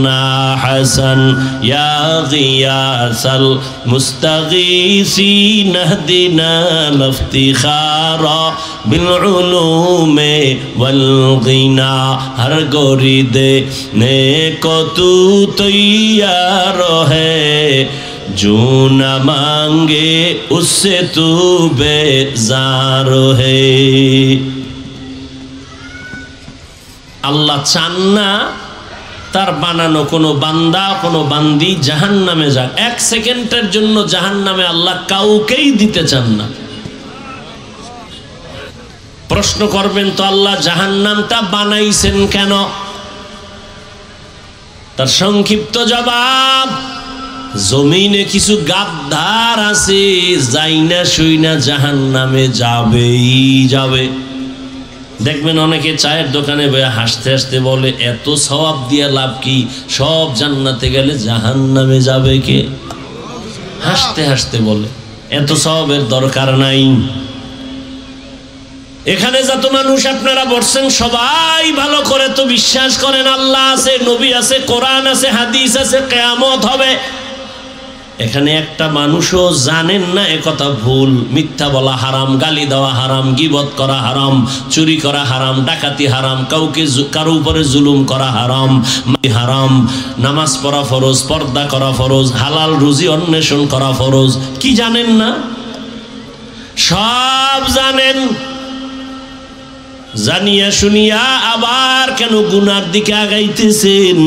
না হাসান, ইয়া গিয়াসাল মুস্তাগীসিন ইহদিনা লিফতিখারা বিল উলুমে ওয়াল গিনা, হর গরিদে নেকো তু তৈয়ার হ্যায়, जो न मांगे उससे तू बेजार है। আল্লাহ চান না তার বানানো কোনো বান্দা, কোনো বান্দি জাহান্নামে যাক। 1 সেকেন্ডের জন্য জাহান্নামে আল্লাহ কাউকেই দিতে চান না। প্রশ্ন করবেন তো আল্লাহ জাহান্নামটা বানাইছেন কেন? তার সংক্ষিপ্ত জবাব, জমিনে কিছু গাদ্দার আছে, যাইনা শুইনা জাহান্নামে যাবেই যাবে। দেখবেন অনেকে চায়ের দোকানে বসে হাসতে হাসতে বলে এত সওয়াব দিয়ে লাভ কি, সব জান্নাতে গেলে জাহান্নামে যাবে কে? হাসতে হাসতে বলে এত সওয়াবের দরকার নাই। এখানে যত মানুষ আপনারা বসছেন সবাই ভালো করে তো বিশ্বাস করেন আল্লাহ আছে, নবী আছে, কোরআন আছে, হাদিস আছে, কিয়ামত হবে। এখানে একটা মানুষও জানেন না একথা ভুল। মিথ্যা বলা হারাম, গালি দেওয়া হারাম, গীবত করা হারাম, চুরি করা হারাম, ডাকাতি হারাম, কারো উপরে জুলুম করা হারাম, হারাম, নামাজ পড়া ফরজ, পর্দা করা ফরজ, হালাল রুজি অন্বেষণ করা ফরজ। কি জানেন না? সব জানেন। জানিয়া শুনিয়া আবার কেন গুনার দিকে আগাইতেছেন?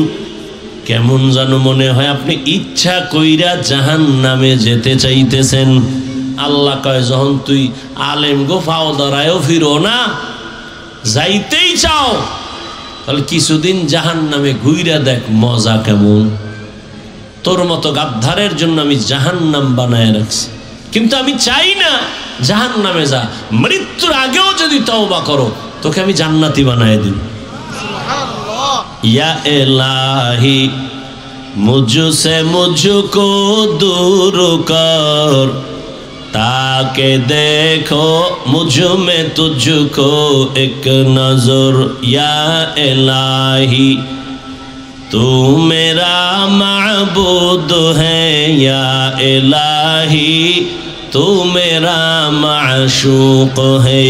কেমন যেন মনে হয় আপনি ইচ্ছা কইরা জাহান্নামে যেতে চাইতেছেন। আল্লাহ কয় যখন তুই আলেম গো ফাও ধরায়ও ফিরো না, যাইতেই চাও, তাহলে কিছুদিন জাহান্নামে ঘুইরা দেখ মজা কেমন। তোর মতো গাদ্দারের জন্য আমি জাহান্নাম বানায় রাখছি। কিন্তু আমি চাই না জাহান্নামে যা, মৃত্যুর আগেও যদি তওবা করো তোকে আমি জান্নাতি বানায় দিব। ইয়া ইলাহি মুঝসে মুঝকো दूर कर, ताके देखो मुझ में तुझको एक नजर। या इलाही तू मेरा माबूद है, या इलाही तू मेरा माशूक है।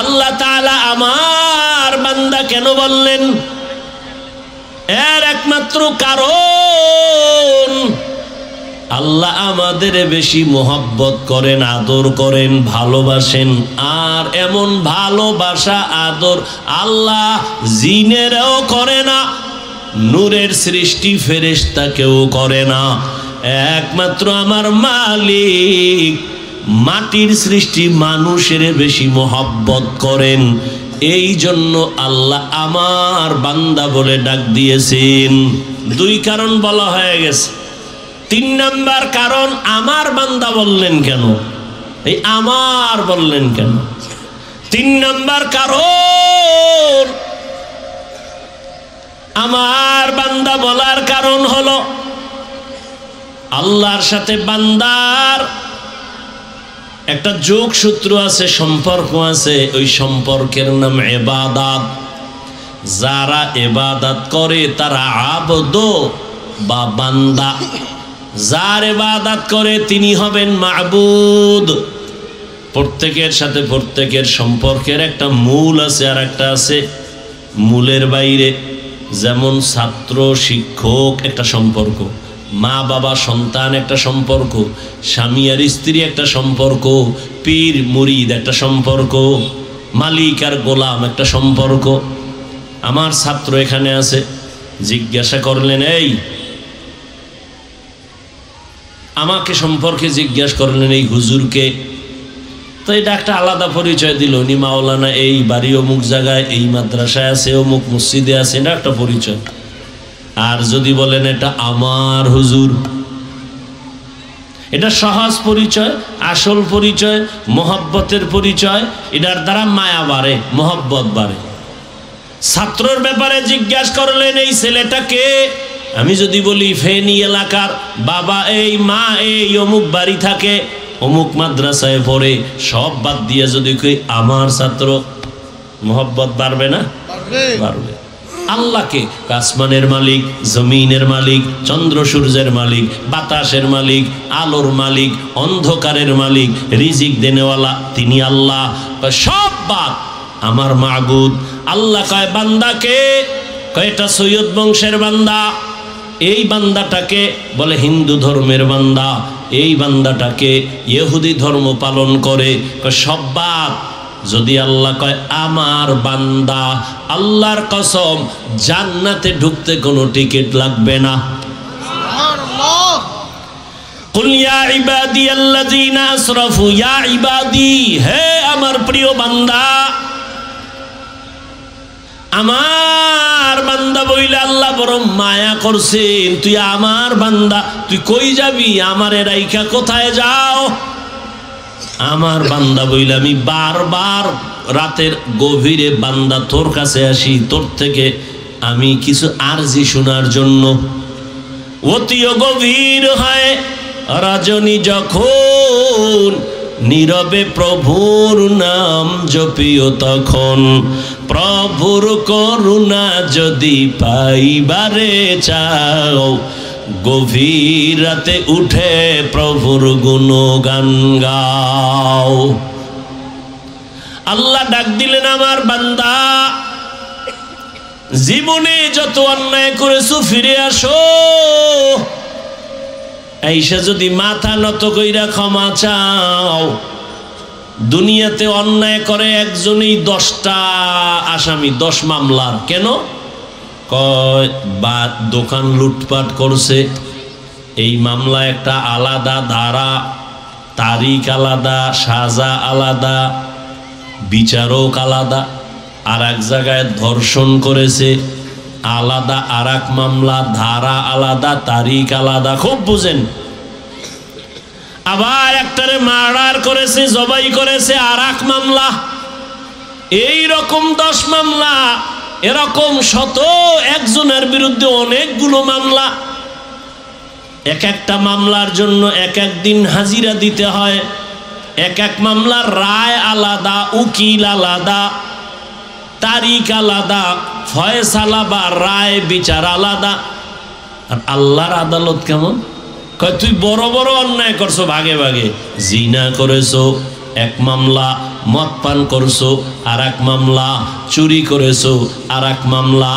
আল্লাহ তাআলা আমার বান্দা কেন বললেন? এর একমাত্র কারণ আল্লাহ আমাদের বেশি মোহাব্বত করেন, আদর করেন, ভালোবাসেন। আর এমন ভালোবাসা আদর আল্লাহ জিনেরও করে না, নূরের সৃষ্টি ফেরেশতাকেও করে না। একমাত্র আমার মালিক মাটির সৃষ্টি মানুষের বেশি মোহাব্বত করেন। এই জন্য আল্লাহ আমার বান্দা বলে ডাক দিয়েছেন। দুই কারণ বলা হয়ে গেছে। 3 নাম্বার কারণ আমার বান্দা বললেন কেন? এই আমার বললেন কেন? 3 নাম্বার কারণ আমার বান্দা বলার কারণ হলো আল্লাহর সাথে বান্দার একটা যোগসূত্র আছে, সম্পর্ক আছে। ওই সম্পর্কের নাম ইবাদত। যারা ইবাদত করে তারা আবদ বা বান্দা। যার ইবাদত করে তিনি হবেন মাবুদ। প্রত্যেকের সাথে প্রত্যেকের সম্পর্কের একটা মূল আছে, আর একটা আছে মূলের বাইরে। যেমন ছাত্র শিক্ষক একটা সম্পর্ক, মা বাবা সন্তান একটা সম্পর্ক, স্বামী আর স্ত্রী একটা সম্পর্ক, পীর মুরিদ একটা সম্পর্ক, মালিক আর গোলাম একটা সম্পর্ক। আমার ছাত্র এখানে আছে, জিজ্ঞাসা করলেন, এই আমাকে সম্পর্কে জিজ্ঞাসা করলেন এই হুজুরকে, তো এটা একটা আলাদা পরিচয় দিল। উনি মাওলানা, এই বাড়ি অমুক জায়গায়, এই মাদ্রাসায় আছে, অমুক মসজিদে আছে, এটা একটা পরিচয়। আর যদি বলেন এটা আমার হুজুর, এটা সহজ পরিচয়, আসল পরিচয়, মোহব্বতের পরিচয়। এটার দ্বারা মায়া বাড়ে, মোহব্বত বাড়ে। ছাত্রর ব্যাপারে জিজ্ঞাসা করলেন এই ছেলেটাকে। আমি যদি বলি ফেনী এলাকার, বাবা এই, মা এই, অমুক বাড়ি থাকে, অমুক মাদ্রাসায় পড়ে, সব বাদ দিয়ে যদি কই আমার ছাত্র, মোহব্বত বাড়বে না? বাড়বে। আল্লাহকে আসমানের মালিক, জমিনের মালিক, চন্দ্র সূর্যের মালিক, বাতাসের মালিক, আলোর মালিক, অন্ধকারের মালিক, রিজিক দেনেওয়ালা তিনি আল্লাহ। সব বাদ আমার মাবুদ। আল্লাহ কয় বান্দাকে, কয়টা সৈয়দ বংশের বান্দা, এই বান্দাটাকে বলে হিন্দু ধর্মের বান্দা, এই বান্দাটাকে ইহুদি ধর্ম পালন করে, সব বাদ। যদি আল্লাহ কয় আমার বান্দা, আল্লাহর কসম জান্নাতে ঢুকতে কোনো টিকিট লাগবে না। সুবহানাল্লাহ। কুল ইয়া ইবাদিয়াল্লাযীনা আসরাফু, ইয়া ইবাদি, হে আমার প্রিয় বান্দা। আমার বান্দা বইলে আল্লাহ বড় মায়া করছেন। তুই আমার বান্দা, তুই কই যাবি? আমারে রাইখা কোথায় যাও? আমার বান্দা বইলে আমি বারবার রাতের গভীরে বান্দা তোর কাছে আসি, তোর থেকে আমি কিছু আরজি শোনার জন্য। অতিও গভীর হয় রজনী যখন, নীরবে প্রভুর নাম জপিও তখন। প্রভুর করুণা যদি পাইবারে চাও, গভীর রাতে উঠে প্রভুর গুণগান গাও। আল্লাহ ডাক দিলেন, আমার বান্দা জীবনে যত অন্যায় করেছো ফিরে আসো। আইসা যদি মাথা নত কইরা ক্ষমা চাও। দুনিয়াতে অন্যায় করে একজনই 10টা আসামি, 10 মামলার। কেন? কয় বা দোকান লুটপাট করছে, এই মামলা একটা আলাদা ধারা, তারিখ আলাদা, সাজা আলাদা, বিচারক আলাদা। আর এক জায়গায় ধর্ষণ করেছে, আলাদা আর এক মামলা, ধারা আলাদা, তারিখ আলাদা। খুব বুঝেন। আবার একটারে মার্ডার করেছে, জবাই করেছে, আর এক মামলা। এই রকম 10 মামলা, এরকম শত একজনের বিরুদ্ধে অনেকগুলো মামলা। এক একটা মামলার জন্য এক এক দিন হাজিরা দিতে হয়, এক এক মামলার রায় আলাদা, উকিল আলাদা, তারিখ আলাদা, ফয়সালা বা রায় বিচার আলাদা। আর আল্লাহর আদালত কেমন? কয় তুই বড় বড় অন্যায় করছো ভাগে ভাগে, জিনা করেছো এক মামলা, মদ পান করছো আর এক মামলা, চুরি করেছো আর এক মামলা।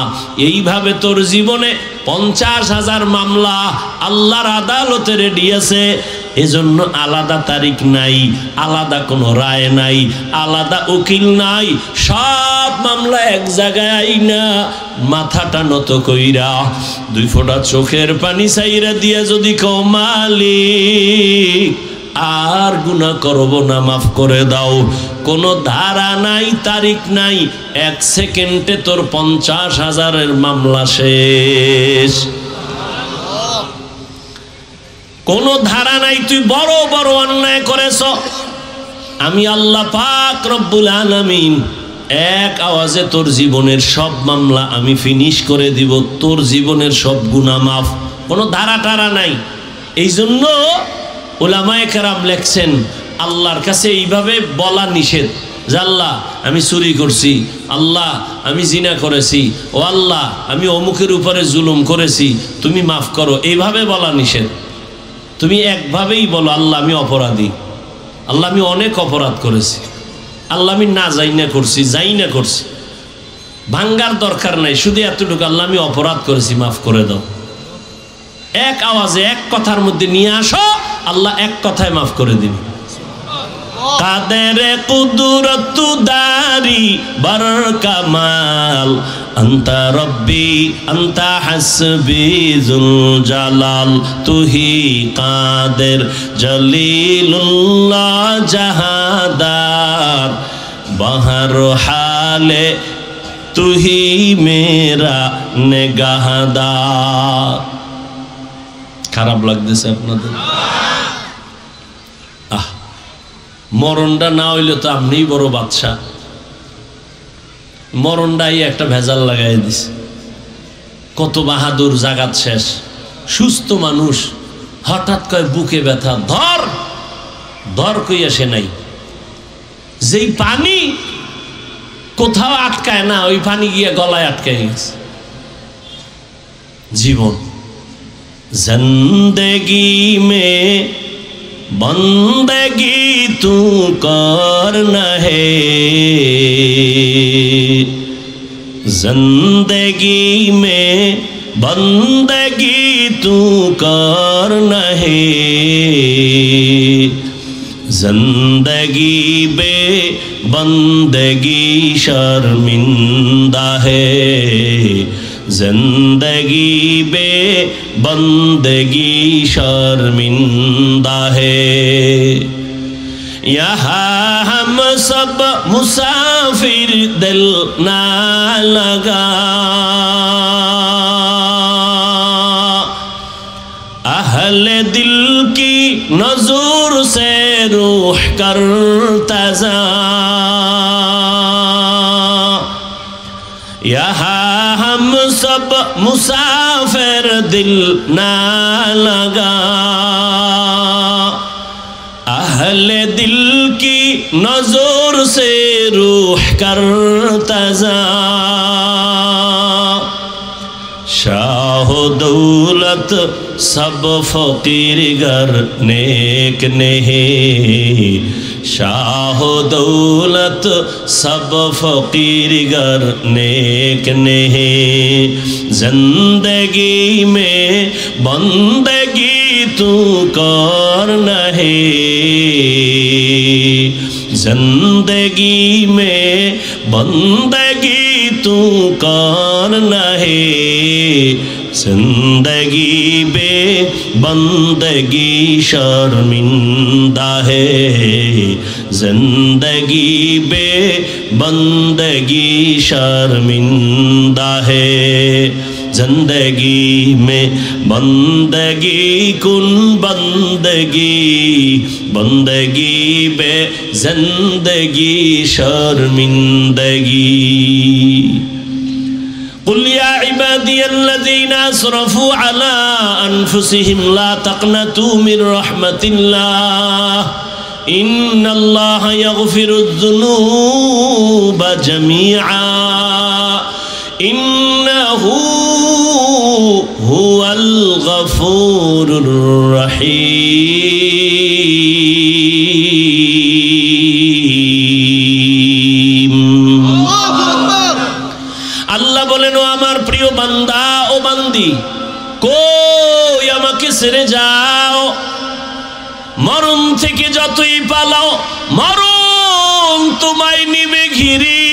এইভাবে তোর জীবনে 50,000 মামলা আল্লাহর আদালতে রেডি আছে। এজন্য আলাদা তারিখ নাই, আলাদা কোনো রায় নাই, আলাদা উকিল নাই, সব মামলা এক জায়গায় আইনা মাথাটা নত কইরা 2 ফোঁটা চোখের পানি চাইরা দিয়া যদি কও মালিক আর গুনাহ করব না, মাফ করে দাও, কোনো ধারা নাই, তারিখ নাই, 1 সেকেন্ডে তোর 50,000-এর মামলা শেষ। কোনো ধারা নাই, তুই বড় বড় অন্যায় করেছ, আমি আল্লাহ পাক রব্বুল আলামিন এক আওয়াজে তোর জীবনের সব মামলা আমি ফিনিশ করে দিব, তোর জীবনের সব গুনাহ মাফ, কোনো ধারা টারা নাই। এই জন্য উলামায়ে কেরাম লেখছেন আল্লাহর কাছে এইভাবে বলা নিষেধ যে আল্লাহ আমি চুরি করছি, আল্লাহ আমি জিনা করেছি, ও আল্লাহ আমি অমুকের উপরে জুলুম করেছি, তুমি মাফ করো, এইভাবে বলা নিষেধ। তুমি একভাবেই বলো আল্লাহ আমি অপরাধী, আল্লাহ আমি অনেক অপরাধ করেছি, আল্লাহ আমি না যাই না করছি। ভাঙ্গার দরকার নাই, শুধু এতটুকু আল্লাহ আমি অপরাধ করেছি, মাফ করে দাও। এক আওয়াজে এক কথার মধ্যে নিয়ে আসো, আল্লাহ এক কথায় মাফ করে দিন। কাদের কুদরত দারি বার কামাল আন্তা রব্বি আন্তা হাসবি যুল জালাল তুহি কাদের জলিলুল্লাহ জাহাদার বাহর হালে তুহি মেরা নেগাহদার। খারাপ লাগতেছে আপনাদের? মরণটা না হইলে তো আপনিই বড় বাদশা, মরণটাই একটা ভেজাল লাগাই দিছে। কত বাহাদুর, জাগাত শেষ, সুস্থ মানুষ হঠাৎ কয় বুকে ব্যথা, ধর ধর কইয়া সে নাই। যেই পানি কোথাও আটকায় না, ওই পানি গিয়ে গলায় আটকায় গেছে। জীবন জিন্দেগি মে बंदगी तू करना है, जिंदगी में बंदगी तू करना है, जिंदगी बे बंदगी शर्मिंदा है, जिंदगी बे बंदगी शर्मिंदा है। यहाँ हम सब मुसाफिर दिल ना लगा, अहले दिल की नजर से रूह करता जा, यहाँ हम सब मुसाफिर दिल ना लगा, अहले दिल की नजर से रूह करता जा, शाह दौलत सब फकीर गर नेक नहीं, शाह दौलत सब फकीर गर नेक नहीं, जिंदगी में बंदगी तू करना है, जिंदगी में बंदगी तू करना है, जिंदगी बे बंदगी शर्मिंदा है, जिंदगी बे बंदगी शर्मिंदा है। जिंदगी में बंदगी कुन बंदगी बंदगी बे जिंदगी शर्मिंदगी قل يا عبادي الذين أسرفوا على أنفسهم لا تقنطوا من رحمة الله إن الله يغفر الذنوب جميعا إنه هو الغفور الرحيم আল্লাহ বলেন ও আমার প্রিয় বান্দা ও বান্দি কই আমাকে ছেড়ে যাও মরণ থেকে যতই পালাও মরণ তোমায় নিবে ঘিরি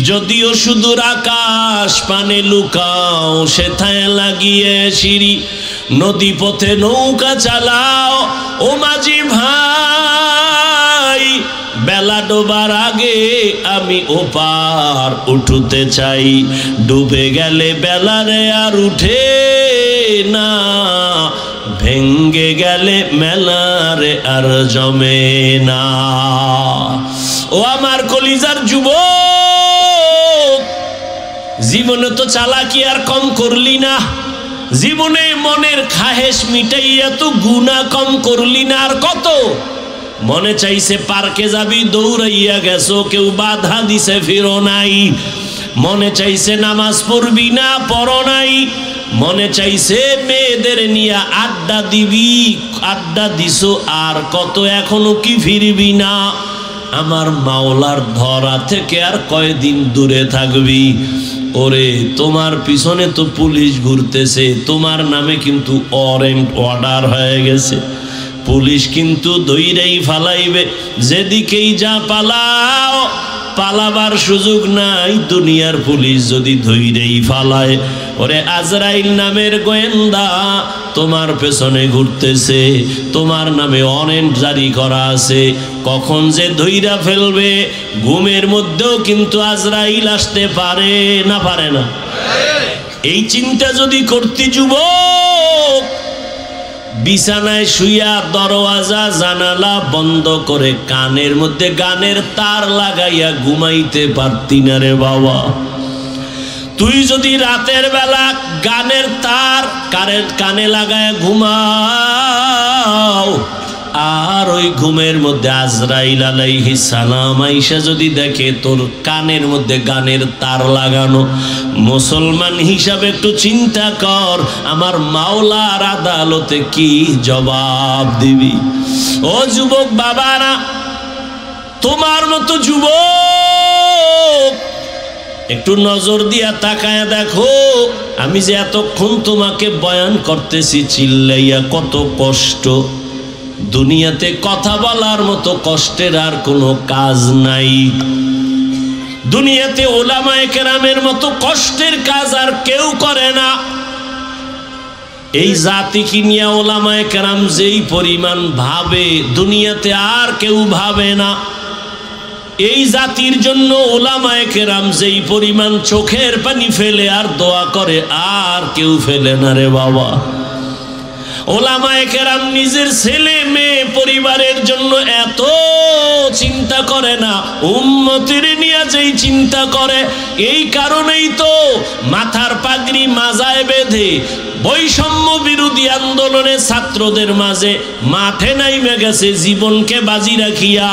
যদিও সুদূর আকাশ পানে লুকাও সেথায় লাগিয়ে সিঁড়ি নদী পথে নৌকা চালাও ও মাঝি ভাই বেলা ডোবার আগে আমি ওপার উঠতে চাই ডুবে গেলে বেলারে আর উঠে না ভেঙ্গে গেলে মেলারে আর জমে না ও আমার কলিজার যুবক জীবনে তো চালাকি আর কম করলি না জীবনে মনের খাহেশ মিটাইয়া তো গুনাহ কম করলি না আর কত মনে চাইছে পার্কে যাবি দৌড়াইয়া গেছো কেউ বাধা দিছে ফিরো নাই মনে চাইছে নামাজ পড়বি না পড়ো নাই মনে চাইছে মেয়েদের নিয়ে আড্ডা দিবি আড্ডা দিছো আর কত এখনো কি ফিরবি না আমার মাওলার ধরা থেকে আর কয়দিন দূরে থাকবি ওরে তোমার পিছনে তো পুলিশ ঘুরতেছে তোমার নামে কিন্তু ওয়ারেন্ট অর্ডার হয়ে গেছে পুলিশ কিন্তু দইরাই ফালাইবে যেদিকেই যা পালাও পালাবার সুযোগ নাই দুনিয়ার পুলিশ যদি ধইরেই ফালায় ওরে আজরাইল নামের গোয়েন্দা তোমার পেছনে ঘুরতেছে তোমার নামে ওয়ারেন্ট জারি করা আছে কখন যে ধইরা ফেলবে ঘুমের মধ্যেও কিন্তু আজরাইল আসতে পারে না এই চিন্তা যদি করতে যুবক বিছানায় শুইয়া দরওয়াজা জানালা বন্ধ করে কানের মধ্যে গানের তার লাগাইয়া ঘুমাইতে পারতি না রে বাবা তুই যদি রাতের বেলা গানের তার কানে লাগায়া ঘুমাও আর ওই ঘুমের মধ্যে আজরাইল আলাইহিস সালাম আইসা যদি দেখে তোর কানের মধ্যে গানের তার লাগানো মুসলমান হিসাবে একটু চিন্তা কর আমার মাওলার আদালতে কি জবাব দিবি ও যুবক বাবারা তোমার মতো যুবক একটু নজর দিয়া তাকায়া দেখো আমি যে এতক্ষণ তোমাকে বয়ান করতেছি চিল্লাইয়া কত কষ্ট দুনিয়াতে কথা বলার মতো কষ্টের আর কোনো কাজ নাই দুনিয়াতে উলামায়ে কেরামের মতো কষ্টের কাজ আর কেউ করে না এই জাতিকে নিয়ে উলামায়ে কেরাম যেই পরিমাণ ভাবে দুনিয়াতে আর কেউ ভাবে না এই জাতির জন্য উলামায়ে কেরাম যেই পরিমাণ চোখের পানি ফেলে আর দোয়া করে আর কেউ ফেলে না রে বাবা ওলামায়ে কেরাম নিজের ছেলে মেয়ে পরিবারের জন্য এত চিন্তা করে না উম্মতের নিয়ে যেই চিন্তা করে এই কারণেই তো মাথার পাগড়ি মাজায় বেঁধে বৈষম্য বিরোধী আন্দোলনে ছাত্রদের মাঝে মাঠে নাইমে গেছে জীবনকে বাজি রাখিয়া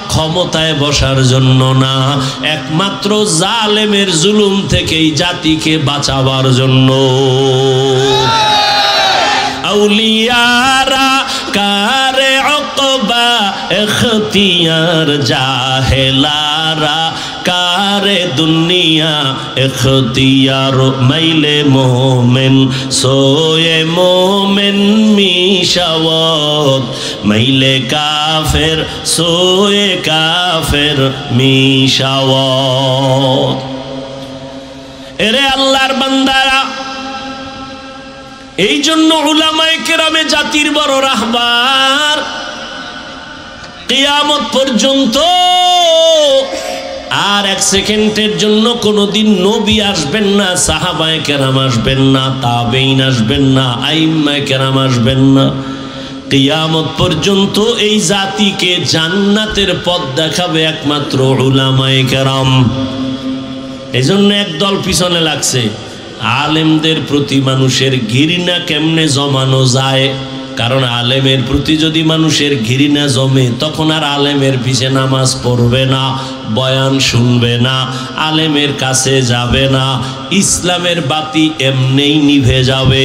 ক্ষমতায় বসার জন্য না একমাত্র জালেমের জুলুম থেকেই জাতিকে বাঁচাবার জন্য औलियारा कारे उक़बा इख्तियार जाहिलारा कारे दुनिया इख्तियार मैले मोमिन सोए मोमिन मिशावत मैले काफिर सोए काफिर मिशावत एरे अल्लाहर बंदारा এই জন্য উলামায়ে কেরামে জাতির বড় রাহবার কিয়ামত পর্যন্ত আর এক সেকেন্ডের জন্য কোনোদিন নবী আসবেন না, সাহাবায়ে কেরাম আসবেন না, তাবেঈন আসবেন না, আইম্মায়ে কেরাম আসবেন না। কিয়ামত পর্যন্ত এই জাতিকে জান্নাতের পথ দেখাবে একমাত্র উলামায়ে কেরাম। এজন্য একদল পিছনে লাগছে। আলেমদের প্রতি মানুষের ঘৃণা কেমনে জমানো যায়? কারণ আলেমের প্রতি যদি মানুষের ঘৃণা জমে, তখন আর আলেমের পিছে নামাজ পড়বে না, বয়ান শুনবে না, আলেমের কাছে যাবে না, ইসলামের বাতি এমনেই নিভে যাবে।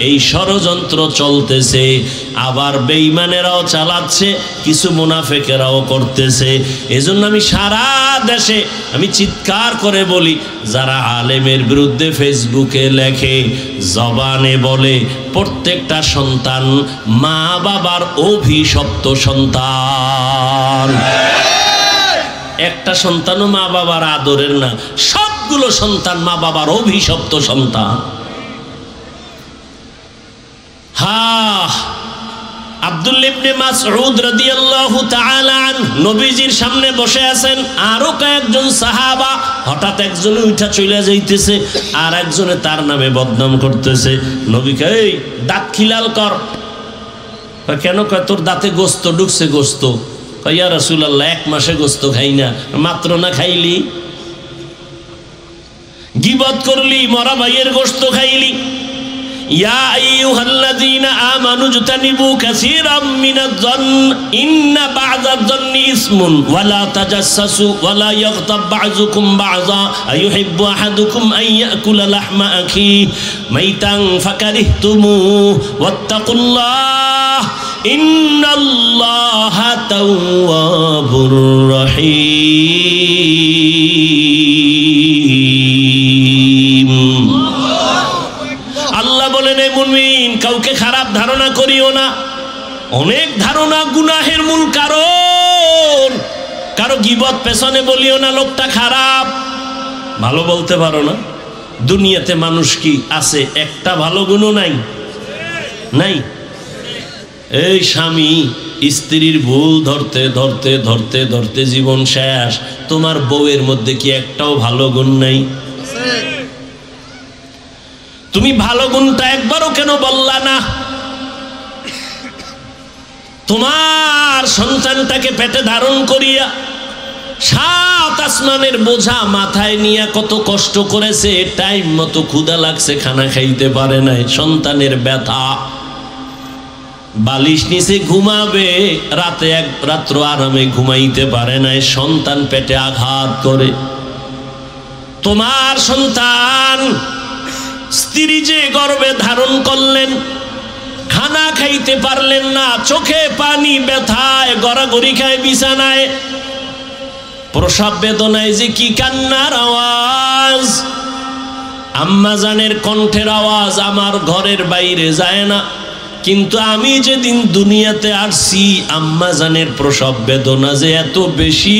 এই ষড়যন্ত্র চলতেছে, আবার বেঈমানেরাও চালাচ্ছে, কিছু মুনাফিকেরাও করতেছে। এজন্য আমি সারা দেশে আমি চিৎকার করে বলি, যারা আলেমের বিরুদ্ধে ফেসবুকে লেখে, জবানে বলে, প্রত্যেকটা সন্তান মা বাবার অভিশপ্ত সন্তান। একটা সন্তানও মা বাবার আদরের না, সবগুলো সন্তান মা বাবার অভিশপ্ত সন্তান। আব্দুল্লাহ ইবনে মাসউদ রাদিয়াল্লাহু তাআলা আনহু নবীজির সামনে বসে আছেন, আরো কয়েকজন সাহাবা। হঠাৎ একজন উঠা চলে যাইতেছে, আর একজনে তার নামে বদনাম করতেছে। নবীকে, এই দাঁত খিলাল কর। কেন? কয় তোর দাঁতে গোস্ত ঢুকছে। গোস্ত? কয় ইয়া রাসূলুল্লাহ, 1 মাসে গোস্ত খাই না। মাত্র না খাইলি? গীবত করলি, মরা ভাইয়ের গোস্ত খাইলি। ইয়া আইয়ুহাল্লাযীনা আমানু জতানিবু কাসীরাম মিনাজ-যন্ন ইন্না বা'যাজ-যন্নি ইসমুন ওয়া লা তাজাসসু ওয়া লা ইয়াগতাব বা'যুকুম বা'যা আইয়ুহিব্বু আহাদুকুম আন ইয়াকুলা লাহমা আখিহি মাইতান ফাকারিহতুমু ওয়াত্তাকুল্লাহ ইন্নাল্লাহা তাওয়াবুর রহিম। আল্লাহ বলেন, এ মুমিন, কাউকে খারাপ ধারণা করিও না। অনেক ধারণা গুনাহের মূল কারণ। কারো গীবত পেছনে বলিও না লোকটা খারাপ। ভালো বলতে পারো না? দুনিয়াতে মানুষ কি আছে একটা ভালো গুণও নাই? নাই। এই স্বামী স্ত্রীর ভুল ধরতে ধরতে ধরতে ধরতে জীবন শেষ। তোমার বউয়ের মধ্যে কি একটাও ভালো গুণ নাই? তুমি ভালো গুণটা একবারও কেন বললা না? তোমার সন্তানটাকে পেটে ধারণ করিয়া 7 আসমানের বোঝা মাথায় নিয়ে কত কষ্ট করেছে, টাইম মতো ক্ষুধা লাগছে, খানা খাইতে পারে নাই, সন্তানের ব্যথা। বালিশ নিচে ঘুমাবে, রাতে এক রাত্র আরামে ঘুমাইতে পারে নাই, সন্তান পেটে আঘাত করে। তোমার সন্তান স্ত্রী যে গর্ভে ধারণ করলেন, খানা খাইতে পারলেন না, চোখে পানি, ব্যথায় গড়াগড়ি খায় বিছানায়, প্রসব বেদনায় যে কি কান্নার আওয়াজ। আম্মাজানের কণ্ঠের আওয়াজ আমার ঘরের বাইরে যায় না, কিন্তু আমি যেদিন দুনিয়াতে আসছি আম্মাজানের প্রসব বেদনা যে এত বেশি।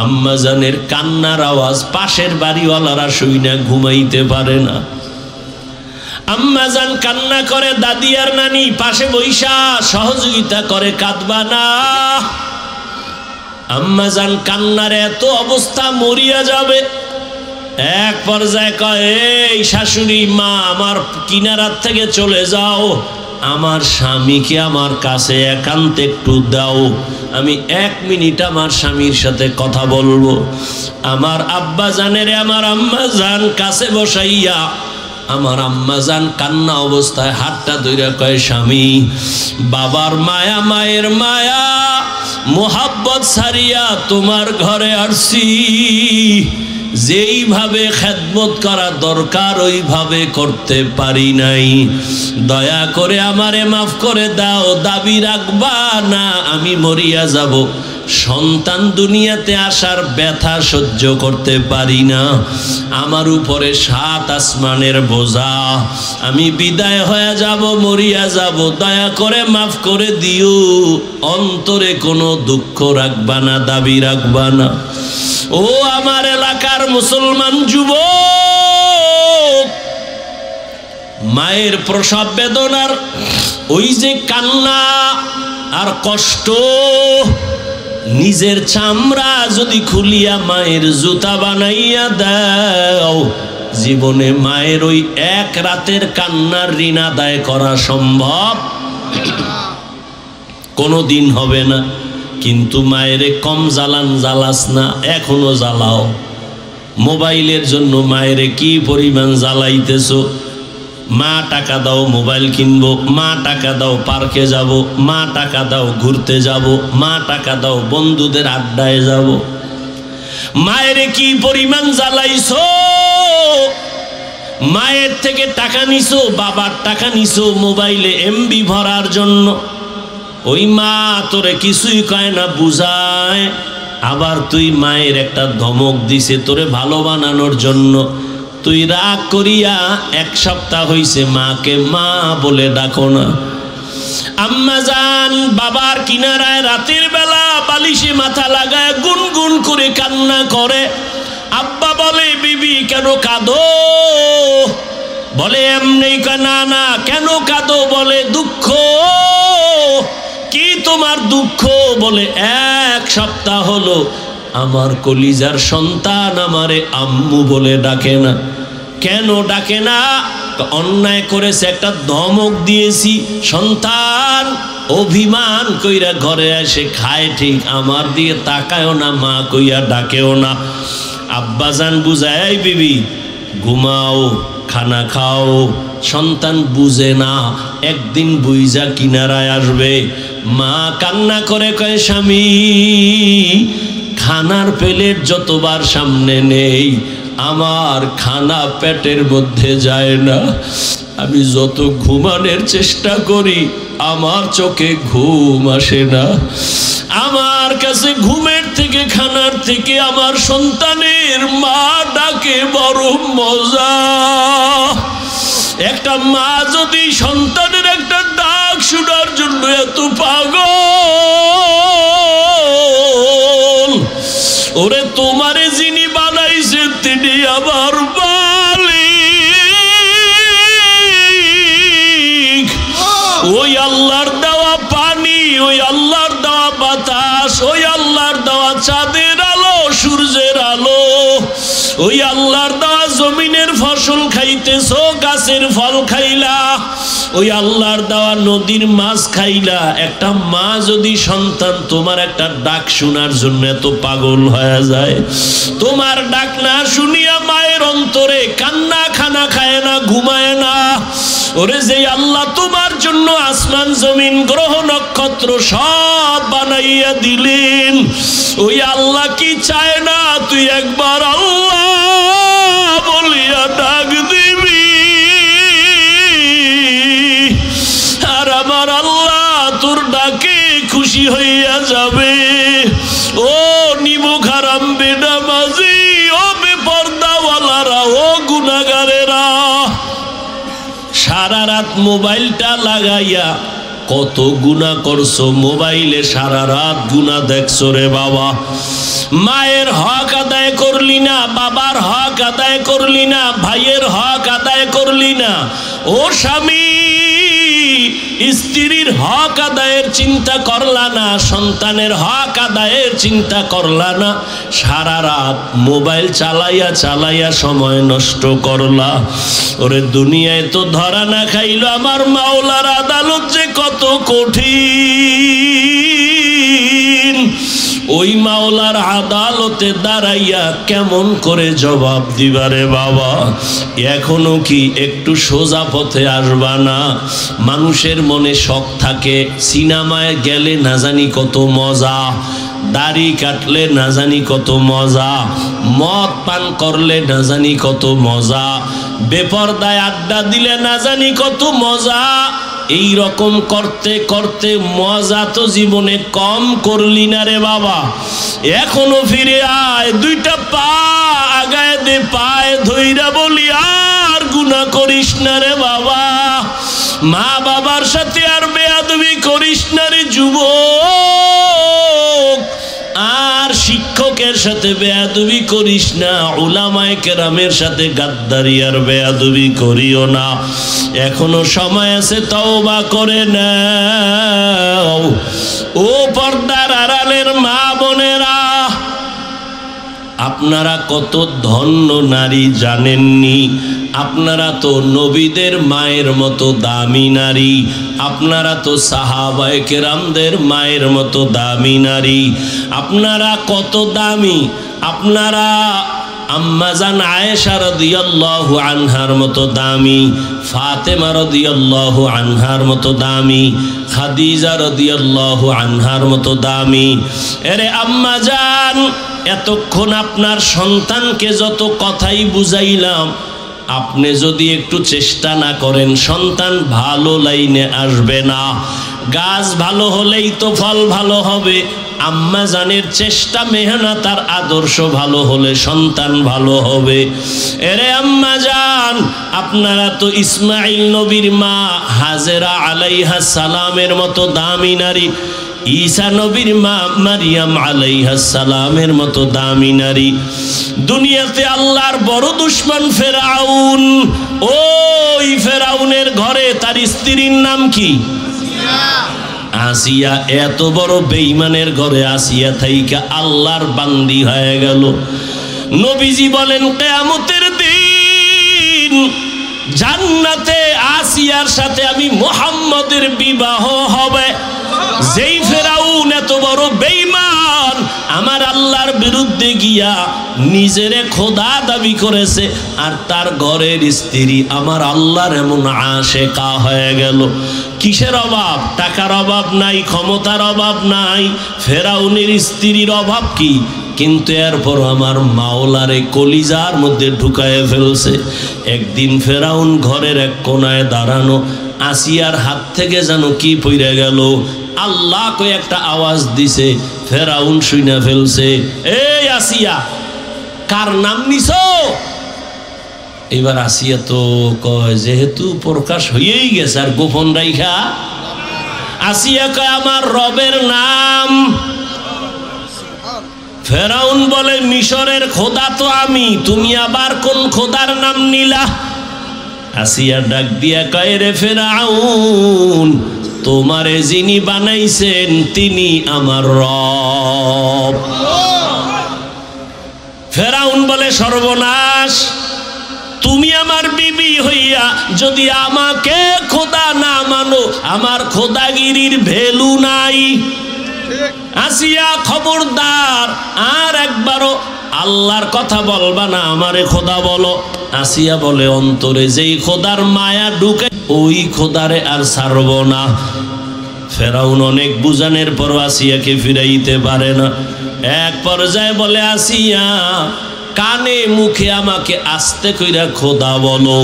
আম্মাজানের কান্নার আওয়াজ পাশের বাড়িওয়ালারা শুইনা ঘুমাইতে পারে না। আম্মাজান কান্না করে, দাদি আর নানি পাশে বৈশা সহযোগিতা করে, কাঁদবা না। আম্মাজান কান্নার এত অবস্থা, মরিয়া যাবে। এক পর্যায়ে কয়, এই শাশুড়ি মা, আমার কিনারার থেকে চলে যাও, আমার স্বামীকে আমার কাছে একান্তে একটু দাও, আমি 1 মিনিট আমার স্বামীর সাথে কথা বলবো। আমার আব্বা জানের আমার আম্মা জান কাছে বসাইয়া, আমার আম্মা জান কান্না অবস্থায় হাতটা ধইরা কয়, স্বামী, বাবার মায়া, মায়ের মায়া, মোহাব্বত ছাড়িয়া তোমার ঘরে আসছি, যেইভাবে খেদমত করা দরকার ওইভাবে করতে পারি নাই, দয়া করে আমারে মাফ করে দাও, দাবি রাখবা না, আমি মরিয়া যাব। সন্তান দুনিয়াতে আসার ব্যথা সহ্য করতে পারি না, আমার উপরে 7 আসমানের বোঝা, আমি বিদায় হয়ে যাব, মরিয়া যাব, দয়া করে মাফ করে দিও, অন্তরে কোনো দুঃখ রাখবা না, দাবি রাখবা না। ও আমার এলাকার মুসলমান যুবক, মায়ের প্রসব বেদনার ওই যে কান্না আর কষ্ট, নিজের চামড়া যদি খুলিয়া মায়ের জুতা বানাইয়া দাও, জীবনে মায়ের ওই এক রাতের কান্নার ঋণ আদায় করা সম্ভব কোনোদিন হবে না। কিন্তু মায়েরে কম জ্বালান জ্বালাস না, এখনো জ্বালাও। মোবাইলের জন্য মায়েরে কি পরিমাণ জ্বালাইতেছো। মা টাকা দাও মোবাইল কিনবো, মা টাকা দাও পার্কে যাব, মা টাকা দাও ঘুরতে যাব, মা টাকা দাও বন্ধুদের আড্ডায় যাব। মায়েরে কি পরিমাণ জ্বালাইছো। মায়ের থেকে টাকা নিছো, বাবার টাকা নিছো মোবাইলে এমবি ভরার জন্য। ওই মা তোরে কিছুই কয় না, বুঝায়। আবার তুই মায়ের একটা ধমক দিছে তোরে ভালো বানানোর জন্য। তুই রাগ করিয়া এক সপ্তাহ হইছে মাকে মা বলে ডাকো না। আম্মা জান বাবার কিনারায় রাতের বেলা বালিশে মাথা লাগায় গুনগুন করে কান্না করে। আব্বা বলে বিবি কেন কাঁদো? বলে এমনি। না না কেন কাঁদো? বলে দুঃখ। কি তোমার দুঃখ? বলে এক সপ্তাহ হলো আমার কলিজার সন্তান আমারে আম্মু বলে ডাকে না। কেন ডাকে না? অন্যায় করেছে, একটা ধমক দিয়েছি। সন্তান অভিমান কইরা ঘরে এসে খায় ঠিক, আমার দিয়ে তাকায়ও না, মা কইয়া ডাকেও না। আব্বাজান বুঝায় বিবি ঘুমাও খানা খাও। সন্তান বুঝে না, একদিন বুইজা কিনারায় আসবে। মা কান্না করে কয় স্বামী খানার প্লেট যতবার সামনে নেই আমার খানা পেটের মধ্যে যায় না। আমি যত ঘুমানোর চেষ্টা করি আমার চোখে ঘুম আসে না। আমার কাছে ঘুমের থেকে খানার থেকে আমার সন্তানের মা ডাকে বড় মজা। একটা মা যদি সন্তানের একটা ডাক শোনার জন্য এত পাগল, ওরে তোমারে যিনি বানাইছে তিনি আবার মালিক। ওই আল্লাহর দেওয়া পানি, ওই আল্লাহর দেওয়া বাতাস, ওই আল্লাহর দেওয়া চাঁদের আলো সূর্যের আলো, ওই আল্লাহর দেওয়া জমিনের ফসল খাইতেছো, গাছের ফল খাইলা, ওই আল্লাহর দেওয়া নদীর মাছ খাইলা। একটা মা যদি সন্তান তোমার একটা ডাক শোনার জন্য এত পাগল হয়ে যায়, তোমার ডাক না শুনিয়া মায়ের অন্তরে কান্না, খানা খায় না, ঘুমায় না। ওরে যে আল্লাহ তোমার জন্য আসমান জমিন গ্রহ নক্ষত্র সব বানাইয়া দিলেন, ওই আল্লাহ কি চায় না তুই একবার আল্লাহ বলিয়া ডাক দিবি? আর আমার আল্লাহ তোর ডাকে খুশি হইয়া যাবে। ও নিমুখ হারাম বেনামাজি, ও বেপরদাওয়ালারা, ও গুনাহগারেরা, সারা রাত মোবাইলটা লাগাইয়া কত গুনাহ করছো। মোবাইলে সারা রাত গুনাহ দেখছো রে বাবা। মায়ের হক আদায় করলি না, বাবার হক আদায় করলি না, ভাইয়ের হক আদায় করলি না। ও স্বামী স্ত্রীর হক আদায়ের চিন্তা করলা না, সন্তানের হক আদায়ের চিন্তা করলা না। সারা রাত মোবাইল চালাইয়া চালাইয়া সময় নষ্ট করলা। ওরে দুনিয়ায় তো ধরা না খাইল, আমার মাওলার আদালত যে কত কঠিন। ওই মাওলার আদালতে দাঁড়াইয়া কেমন করে জবাব দিবারে বাবা? এখনো কি একটু সোজা পথে আসবা না? মানুষের মনে শখ থাকে, সিনেমায় গেলে না জানি কত মজা, দাড়ি কাটলে না জানি কত মজা, মদ পান করলে না জানি কত মজা, বেপরদায় আড্ডা দিলে না জানি কত মজা। এই রকম করতে করতে মজা তো জীবনে কম করলি না রে বাবা। এখনো ফিরে আয়, দুইটা পা আগায় দে, পায়ে ধইরা বলি আর গুনাহ করিস না রে বাবা। মা বাবার সাথে আর বেয়াদবি করিস না রে যুবক। আর শিক্ষা শিক্ষকের সাথে বেয়াদবি করিস না, উলামায়ে কেরামের সাথে গাদ্দারি আর বেয়াদবি করিও না। এখনো সময় আছে, তওবা করে নাও। ও পর্দার আড়ালের মা বোনেরা, আপনারা কত ধন্য নারী জানেননি? আপনারা তো নবীদের মায়ের মতো দামি নারী, আপনারা তো সাহাবায়ে কেরামদের মায়ের মতো দামি নারী। আপনারা কত দামি! আপনারা আম্মাজান আয়েশা রাদিয়াল্লাহু আনহার মতো দামি, ফাতেমা রাদিয়াল্লাহু আনহার মতো দামি, খাদিজা রাদিয়াল্লাহু আনহার মতো দামি। এরে আম্মাজান, এতক্ষণ আপনার সন্তানকে যত কথাই বুঝাইলাম, আপনি যদি একটু চেষ্টা না করেন, সন্তান ভালো লাইনে আসবে না। গাছ ভালো হলেই তো ফল ভালো হবে। আম্মা জানের চেষ্টা, মেহনত আর আদর্শ ভালো হলে সন্তান ভালো হবে। এরে আম্মা জান, আপনারা তো ইসমাইল নবীর মা হাজেরা আলাইহা সালামের মতো দামি নারী, ঈসা নবীর মা মারিয়াম আলাইহাস সালামের মতো দামি নারী। দুনিয়াতে আল্লাহর বড় দুশমন ফেরাউন। ওই ফেরাউনের ঘরে তার স্ত্রীর নাম কি? আসিয়া। এত বড় বেঈমানের ঘরে আসিয়া থাইকা আল্লাহর বান্দি হয়ে গেল। নবীজি বলেন, কিয়ামতের দিন জান্নাতে আসিয়ার সাথে আমি মুহাম্মদের বিবাহ হবে। যেই ফেরাউন এত বড় বেঈমান, আমার আল্লাহর বিরুদ্ধে গিয়া নিজেরে খোদা দাবি করেছে, আর তার ঘরের স্ত্রী আমার আল্লাহর এমন আশেকা হয়ে গেল। কিসের অভাব? টাকার অভাব নাই, ক্ষমতার অভাব নাই, ফেরাউনের স্ত্রীর অভাব কি? কিন্তু এরপর আমার মাওলারে কলিজার মধ্যে ঢুকায় ফেলছে। একদিন ফেরাউন ঘরের এক কোনায় দাঁড়ানো, আসিয়ার হাত থেকে যেন কি পইরা গেল। আল্লাহ কই একটা আওয়াজ দিছে, ফেরাউন শুইনা ফেলছে। এই আসিয়া, কার নাম নিছো? এবার আসিয়া তো কয়, যেহেতু প্রকাশ হয়েই গেছে আর গোপন রাইখা। আসিয়া কয়, আমার রবের নাম। ফেরাউন বলে, মিশরের খোদা তো আমি, তুমি আবার কোন খোদার নাম নিলা? আসিয়া ডাক দিয়া কয়, রে ফেরাউন, তোমারে যিনি বানাইছেন তিনি আমার রব। ফেরাউন বলে, সর্বনাশ, তুমি আমার বিবি হইয়া যদি আমাকে খোদা না মানো, আমার খোদাগিরির ভ্যালু নাই। আসিয়া, খবরদার, আর একবারও আল্লাহর কথা বলবা না, আমারে খোদা বলো। আসিয়া বলে, অন্তরে যেই খোদার মায়া ঢুকে ওই খোদারে আর ছাড়ব না। ফেরাউন অনেক বুঝানোর পর আসিয়াকে ফিরাইতে পারে না। এক পর্যায়ে বলে, আসিয়া, কানে মুখে আমাকে আস্তে কইরা খোদা বলো।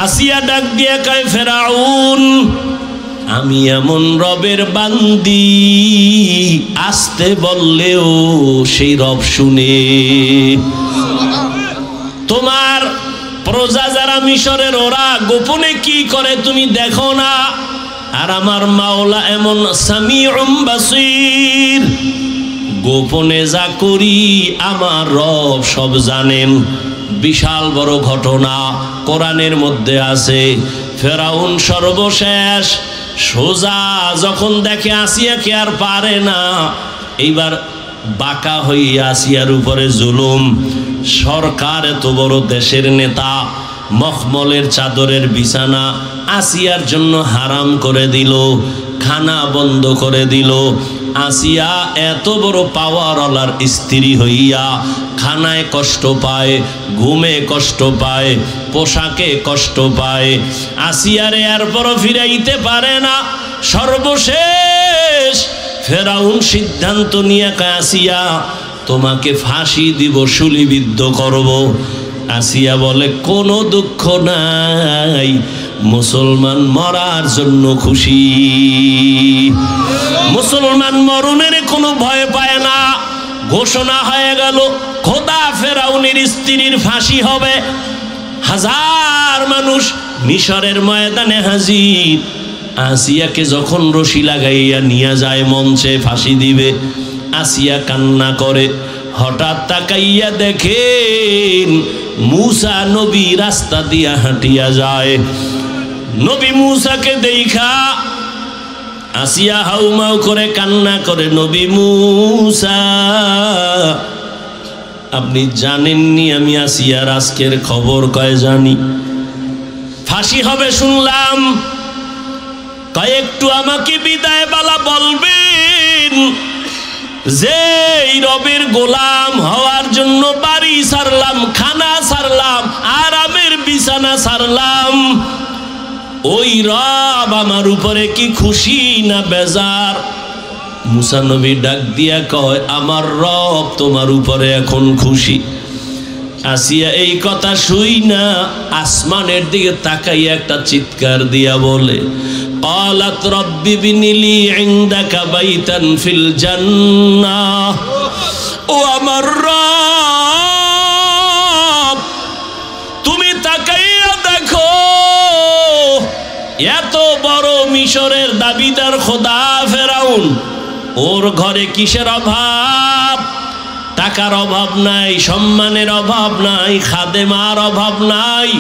আসিয়া ডাক দিয়া কয়, ফেরাউন, আমি এমন রবের বান্দি, আস্তে বললেও সেই রব শুনে। তোমার প্রজা যারা মিশরের, ওরা গোপনে কি করে তুমি দেখো না? আর আমার মাওলা এমন সামিউম বাসীর, গোপনে যা করি আমার রব সব জানেন। বিশাল বড় ঘটনা কোরআনের মধ্যে আছে। ফেরাউন সর্বশেষ সোজা যখন দেখে আসিয়াকে আর পারে না, এইবার বাঁকা হইয়া আসিয়ার উপরে জুলুম। সরকার এত বড় দেশের নেতা, মখমলের চাদরের বিছানা আসিয়ার জন্য হারাম করে দিল, খানা বন্ধ করে দিল। আসিয়া এত বড় পাওয়ারওয়ালার স্ত্রী হইয়া খানায় কষ্ট পায়, ঘুমে কষ্ট পায়, পোশাকে কষ্ট পায়। আসিয়ারে এরপরও ফিরাইতে পারে না। সর্বশেষ ফেরাউন সিদ্ধান্ত নিয়ে কয়, আসিয়া, তোমাকে ফাঁসি দিব, শুলিবিদ্ধ করব। আসিয়া বলে, কোনো দুঃখ নাই, মুসলমান মরার জন্য খুশি। মুসলমান মরণের কোনো ভয় পায় না। ঘোষণা হয়ে গেল, খোদা ফেরাউনের স্ত্রীর ফাঁসি হবে। হাজার মানুষ মিশরের ময়দানে হাজির। আসিয়াকে যখন রশি লাগাইয়া নিয়ে যায় মঞ্চে ফাঁসি দিবে, আসিয়া কান্না করে, হঠাৎ তাকাইয়া দেখেন মূসা নবী রাস্তা দিয়া হাঁটিয়া যায়। নবী মূসাকে দেখা আসিয়া হাউমাউ করে কান্না করে, নবী মূসা আপনি জানেননি আমি আসিয়ার আজকের খবর? কয় জানি। ফাঁসি হবে শুনলাম, কয় একটু আমাকে বিদায় বালা বলবেন যে এই রবের গোলাম হওয়ার জন্য বাড়ি ছাড়লাম, খানা ছাড়লাম, আরামের বিছানা ছাড়লাম, ওই রব আমার উপরে কি খুশি না বেজার? মুসা নবী ডাক দিয়া কয় আমার রব তোমার উপরে এখন খুশি। আসিয়া এই কথা শুই না আসমানের দিকে তাকাইয়া একটা চিৎকার দিয়া বলে, ক্বালাত রব্বি বিনিলি ইনদাকা বাইতান ফিল জান্নাহ, ও আমার রব তুমি তাকাইয়া দেখো এত বড় মিশরের দাবিদার খোদা ফেরাউন, ওর ঘরে কিসের অভাব? টাকার অভাব নাই, সম্মানের অভাব নাই, খাদেমার অভাব নাই,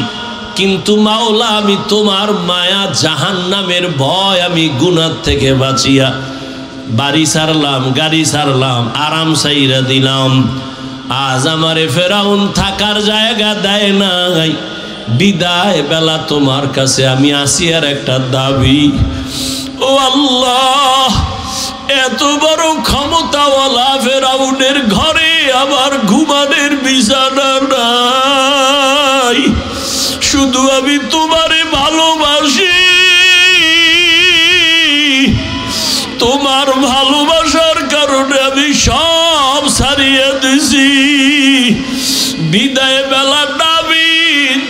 কিন্তু মাওলা আমি তোমার মায়া জাহান্নামের ভয় আমি গুনাহ থেকে বাঁচিয়া বাড়ি ছাড়লাম, গাড়ি ছাড়লাম, আরাম সাইরা দিলাম। আজ আমারে ফেরাউন থাকার জায়গা দেয় নাই, বিদায় বেলা তোমার কাছে আমি আসিয়ার একটা দাবি। ও আল্লাহ, এত বড় ক্ষমতাওয়ালা ফেরাউনের ঘরে আবার ঘুমানের বিছানা নাই, শুধু আমি তোমারে ভালোবাসি, তোমার ভালোবাসার কারণে আমি সব ছাড়িয়ে দিছি। বিদায় বেলা দাবি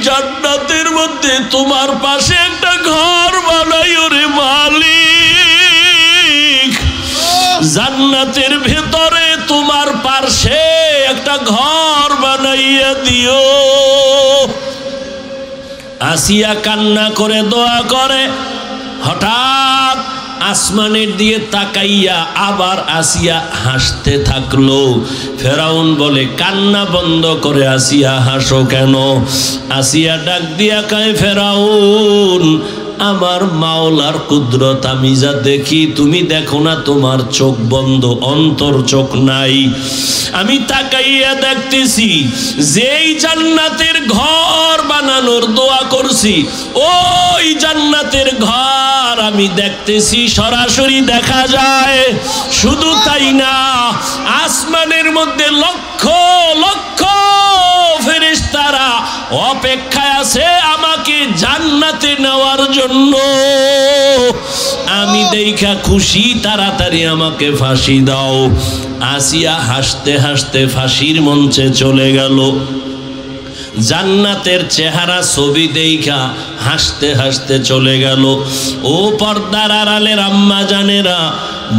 জান্নাতের মধ্যে তোমার পাশে একটা ঘর বানাইও রে মালিক, জান্নাতের ভেতরে তোমার পাশে একটা ঘর বানাইয়া দিও। আসিয়া কান্না করে দোয়া করে, হঠাৎ আসমানের দিকে তাকাইয়া আবার আসিয়া হাসতে থাকলো। ফেরাউন বলে, কান্না বন্ধ করে আসিয়া হাসো কেন? আসিয়া ডাক দিয়া কয়, ফেরাউন আমার মাওলার কুদরত আমি যা দেখি তুমি দেখো না, তোমার চোখ বন্ধ, অন্তর চোখ নাই। আমি তাকাইয়া দেখতেছি যেই জান্নাতের ঘর বানানোর দোয়া করছি ওই জান্নাতের ঘর আমি দেখতেছি, সরাসরি দেখা যায়। শুধু তাই না, আসমানের মধ্যে লক্ষ লক্ষ ফেরেশতারা অপেক্ষায় আছে আমাকে জান্নাতে নেওয়ার জন্য। আমি দেখা খুশি, তাড়াতাড়ি আমাকে ফাঁসি দাও। আসিয়া হাসতে হাসতে ফাঁসির মঞ্চে চলে গেল। জান্নাতের চেহারা ছবি দেখা হাসতে হাসতে চলে গেল। ও পর্দার আড়ালের আম্মা জানেরা,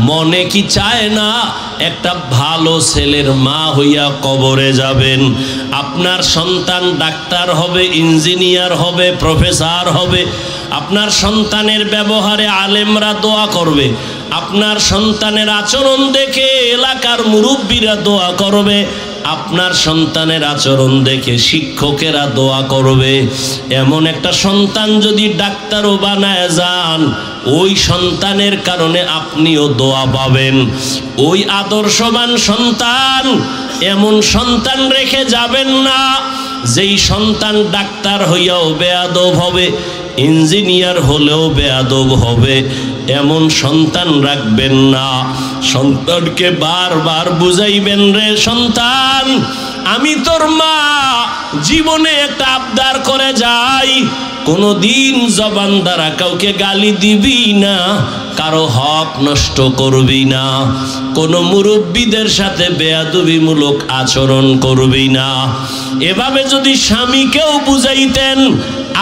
মনে কি চায় না একটা ভালো ছেলের মা হইয়া কবরে যাবেন? আপনার সন্তান ডাক্তার হবে, ইঞ্জিনিয়ার হবে, প্রফেসর হবে, আপনার সন্তানের ব্যবহারে আলেমরা দোয়া করবে, আপনার সন্তানের আচরণ দেখে এলাকার মুরব্বীরা দোয়া করবে, আপনার সন্তানের আচরণ দেখে শিক্ষকেরা দোয়া করবে। এমন একটা সন্তান যদি ডাক্তারও বানায় যান, ওই সন্তানের কারণে আপনিও দোয়া পাবেন। ওই আদর্শবান সন্তান, এমন সন্তান রেখে যাবেন না যেই সন্তান ডাক্তার হইয়াও বেয়াদব হবে, ইঞ্জিনিয়ার হলেও বেয়াদব হবে। এমন সন্তান রাখবেন না। সন্তানকে বারবার বুঝাইবেন, রে সন্তান আমি তোর মা, জীবনে একটা আবদার করে যাই, কোনোদিন জবান দ্বারা কাউকে গালি দিবি না, কারো হক নষ্ট করবি না, কোনো মুরব্বীদের সাথে বেয়াদবিমূলক আচরণ করবি না। এভাবে যদি স্বামীকেও বুঝাইতেন,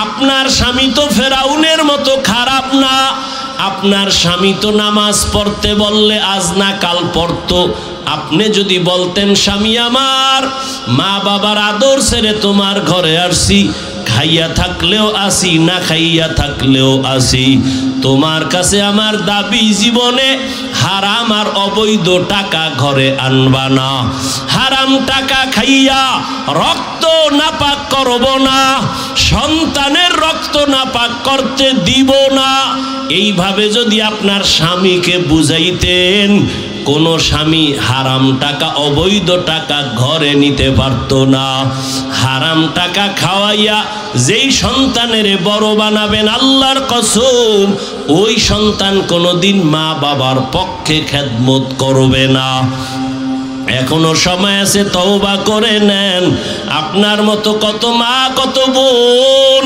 আপনার স্বামী তো ফেরাউনের মতো খারাপ না, আপনার স্বামী তো নামাজ পড়তে বললে আজ না কাল পড়তো। আপনি যদি বলতেন, স্বামী আমার, মা বাবার আদর ছেড়ে তোমার ঘরে আসছি, খাইয়া থাকলেও আসি, না খাইয়া থাকলেও আসি। তোমার কাছে আমার দাবি, জীবনে হারাম আর অবৈধ টাকা ঘরে আনবা না। হারাম টাকা খাইয়া রক্ত নাপাক করব না, সন্তানের রক্ত নাপাক করতে দিব না। এইভাবে যদি আপনার স্বামীকে বুঝাইতেন, কোন স্বামী হারাম টাকা অবৈধ টাকা ঘরে নিতে পারত না। হারাম টাকা খাওয়াইয়া যেই সন্তানের বড় বানাবেন, আল্লাহর কসম ওই সন্তান কোনোদিন মা বাবার পক্ষে খেদমত করবে না। এখনো সময় আছে, তওবা করে নেন। আপনার মতো কত মা কত বোন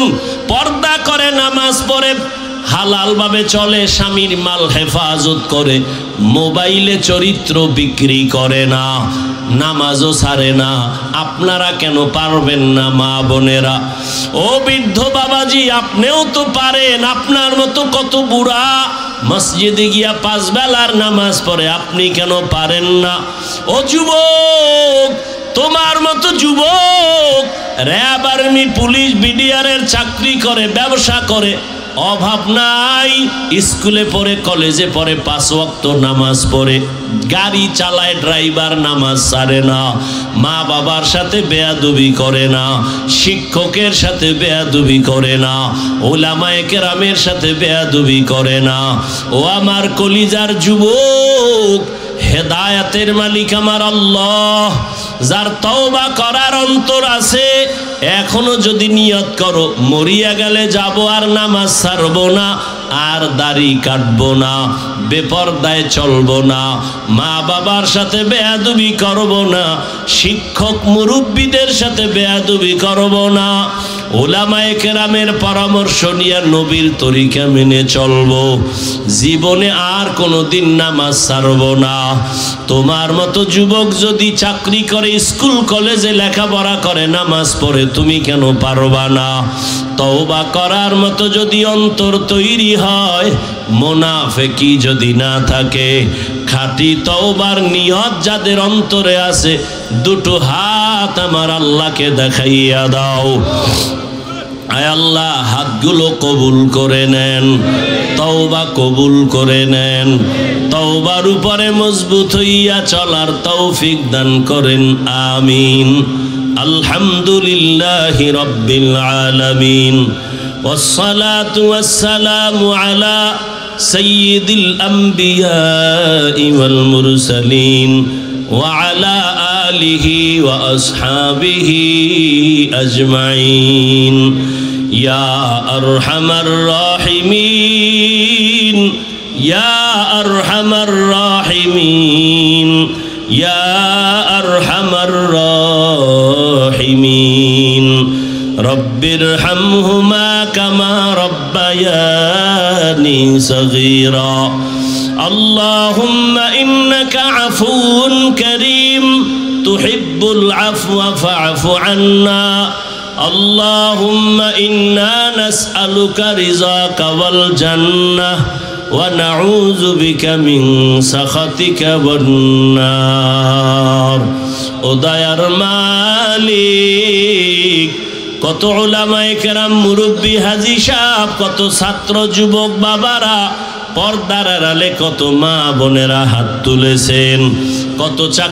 পর্দা করে, নামাজ পড়ে, হালাল ভাবে চলে, স্বামীর মাল হেফাজত করে, মোবাইলে চরিত্র বিক্রি করে না, নামাজও ছাড়ে না। আপনারা কেন পারবেন না মা বোনেরা? ও বৃদ্ধ বাবাজি, আপনিও তো পারেন। আপনার মতো কত বুড়া মসজিদে গিয়া 5 বেলার নামাজ পড়ে, আপনি কেন পারেন না? ও যুবক, তোমার মতো যুবক র্যাব, আর্মি, পুলিশ, বিডিআরের চাকরি করে, ব্যবসা করে, অভাব নাই, স্কুলে পড়ে, কলেজে পড়ে, 5 ওয়াক্ত নামাজ পড়ে, গাড়ি চালায়, ড্রাইভার, নামাজ ছাড়ে না, মা বাবার সাথে বেয়াদবি করে না, শিক্ষকের সাথে বেয়াদবি করে না, ওলামায়ে কেরামের সাথে বেয়াদবি করে না। ও আমার কলিজার যুবক, হেদায়াতের মালিক আমার আল্লাহ, যার তওবা করার অন্তর আছে, এখনো যদি নিয়ত করো মরিয়া গেলে যাব আর নামাজ ছাড়বো না, আর দাড়ি কাটবো না, বেপরদায় চলবো না, মা বাবার সাথে বেয়াদবি করবো না, শিক্ষক মুরব্বীদের সাথে বেয়াদবি করবো না, ওলামায়ে কেরামের পরামর্শ নিয়ে নবীর তরিকা মেনে চলবো, জীবনে আর কোনোদিন নামাজ ছাড়বো না। তোমার মতো যুবক যদি চাকরি করে, স্কুল কলেজে লেখাপড়া করে, নামাজ পড়ে, তুমি কেন পারবা না? তওবা করার মতো যদি অন্তর তৈরি হয়, মুনাফিকি যদি না থাকে, খাঁটি তওবার নিয়ত যাদের অন্তরে আছে, দুটো হাত আমার আল্লাহকে দেখাইয়া দাও। আয় আল্লাহ, হাতগুলো কবুল করে নেন, তওবা কবুল করে নেন, তওবার উপরে মজবুত হইয়া চলার তৌফিক দান করেন, আমিন। আলহামদুলিল্লাহি রাব্বিল আলামিন, ওয়াসসালাতু ওয়াসসালামু আলা সাইয়্যিদিল আমবিয়াই ওয়াল মুরসালিন ওয়া আলা আলিহি ওয়া আসহাবিহি আজমাইন। ইয়া আরহামার রাহিমিন, ইয়া আরহামার রাহিমিন, ইয়া আরহামার রাহিমিন। রব্বিরহামহুমা কামা রব্বায়ানি সগীরা। আল্লাহুম্মা ইন্নাকা আফুউন কারীম তুহিব্বুল আফওয়া ফা'ফু আন্না। আল্লাহুম্মা ইন্না নাসআলুকা রিযাকা ওয়াল জান্নাহ ওয়া নাউযু বিকা মিন সাখাতিকা ওয়ান নার। ও দয়ার মালিক, কত উলামায়ে কেরাম, মুরব্বী, হাজী সাহেব, কত ছাত্র, যুবক বাবারা, পর্দার আড়ালে কত মা বোনেরা হাত তুলেছেন, কত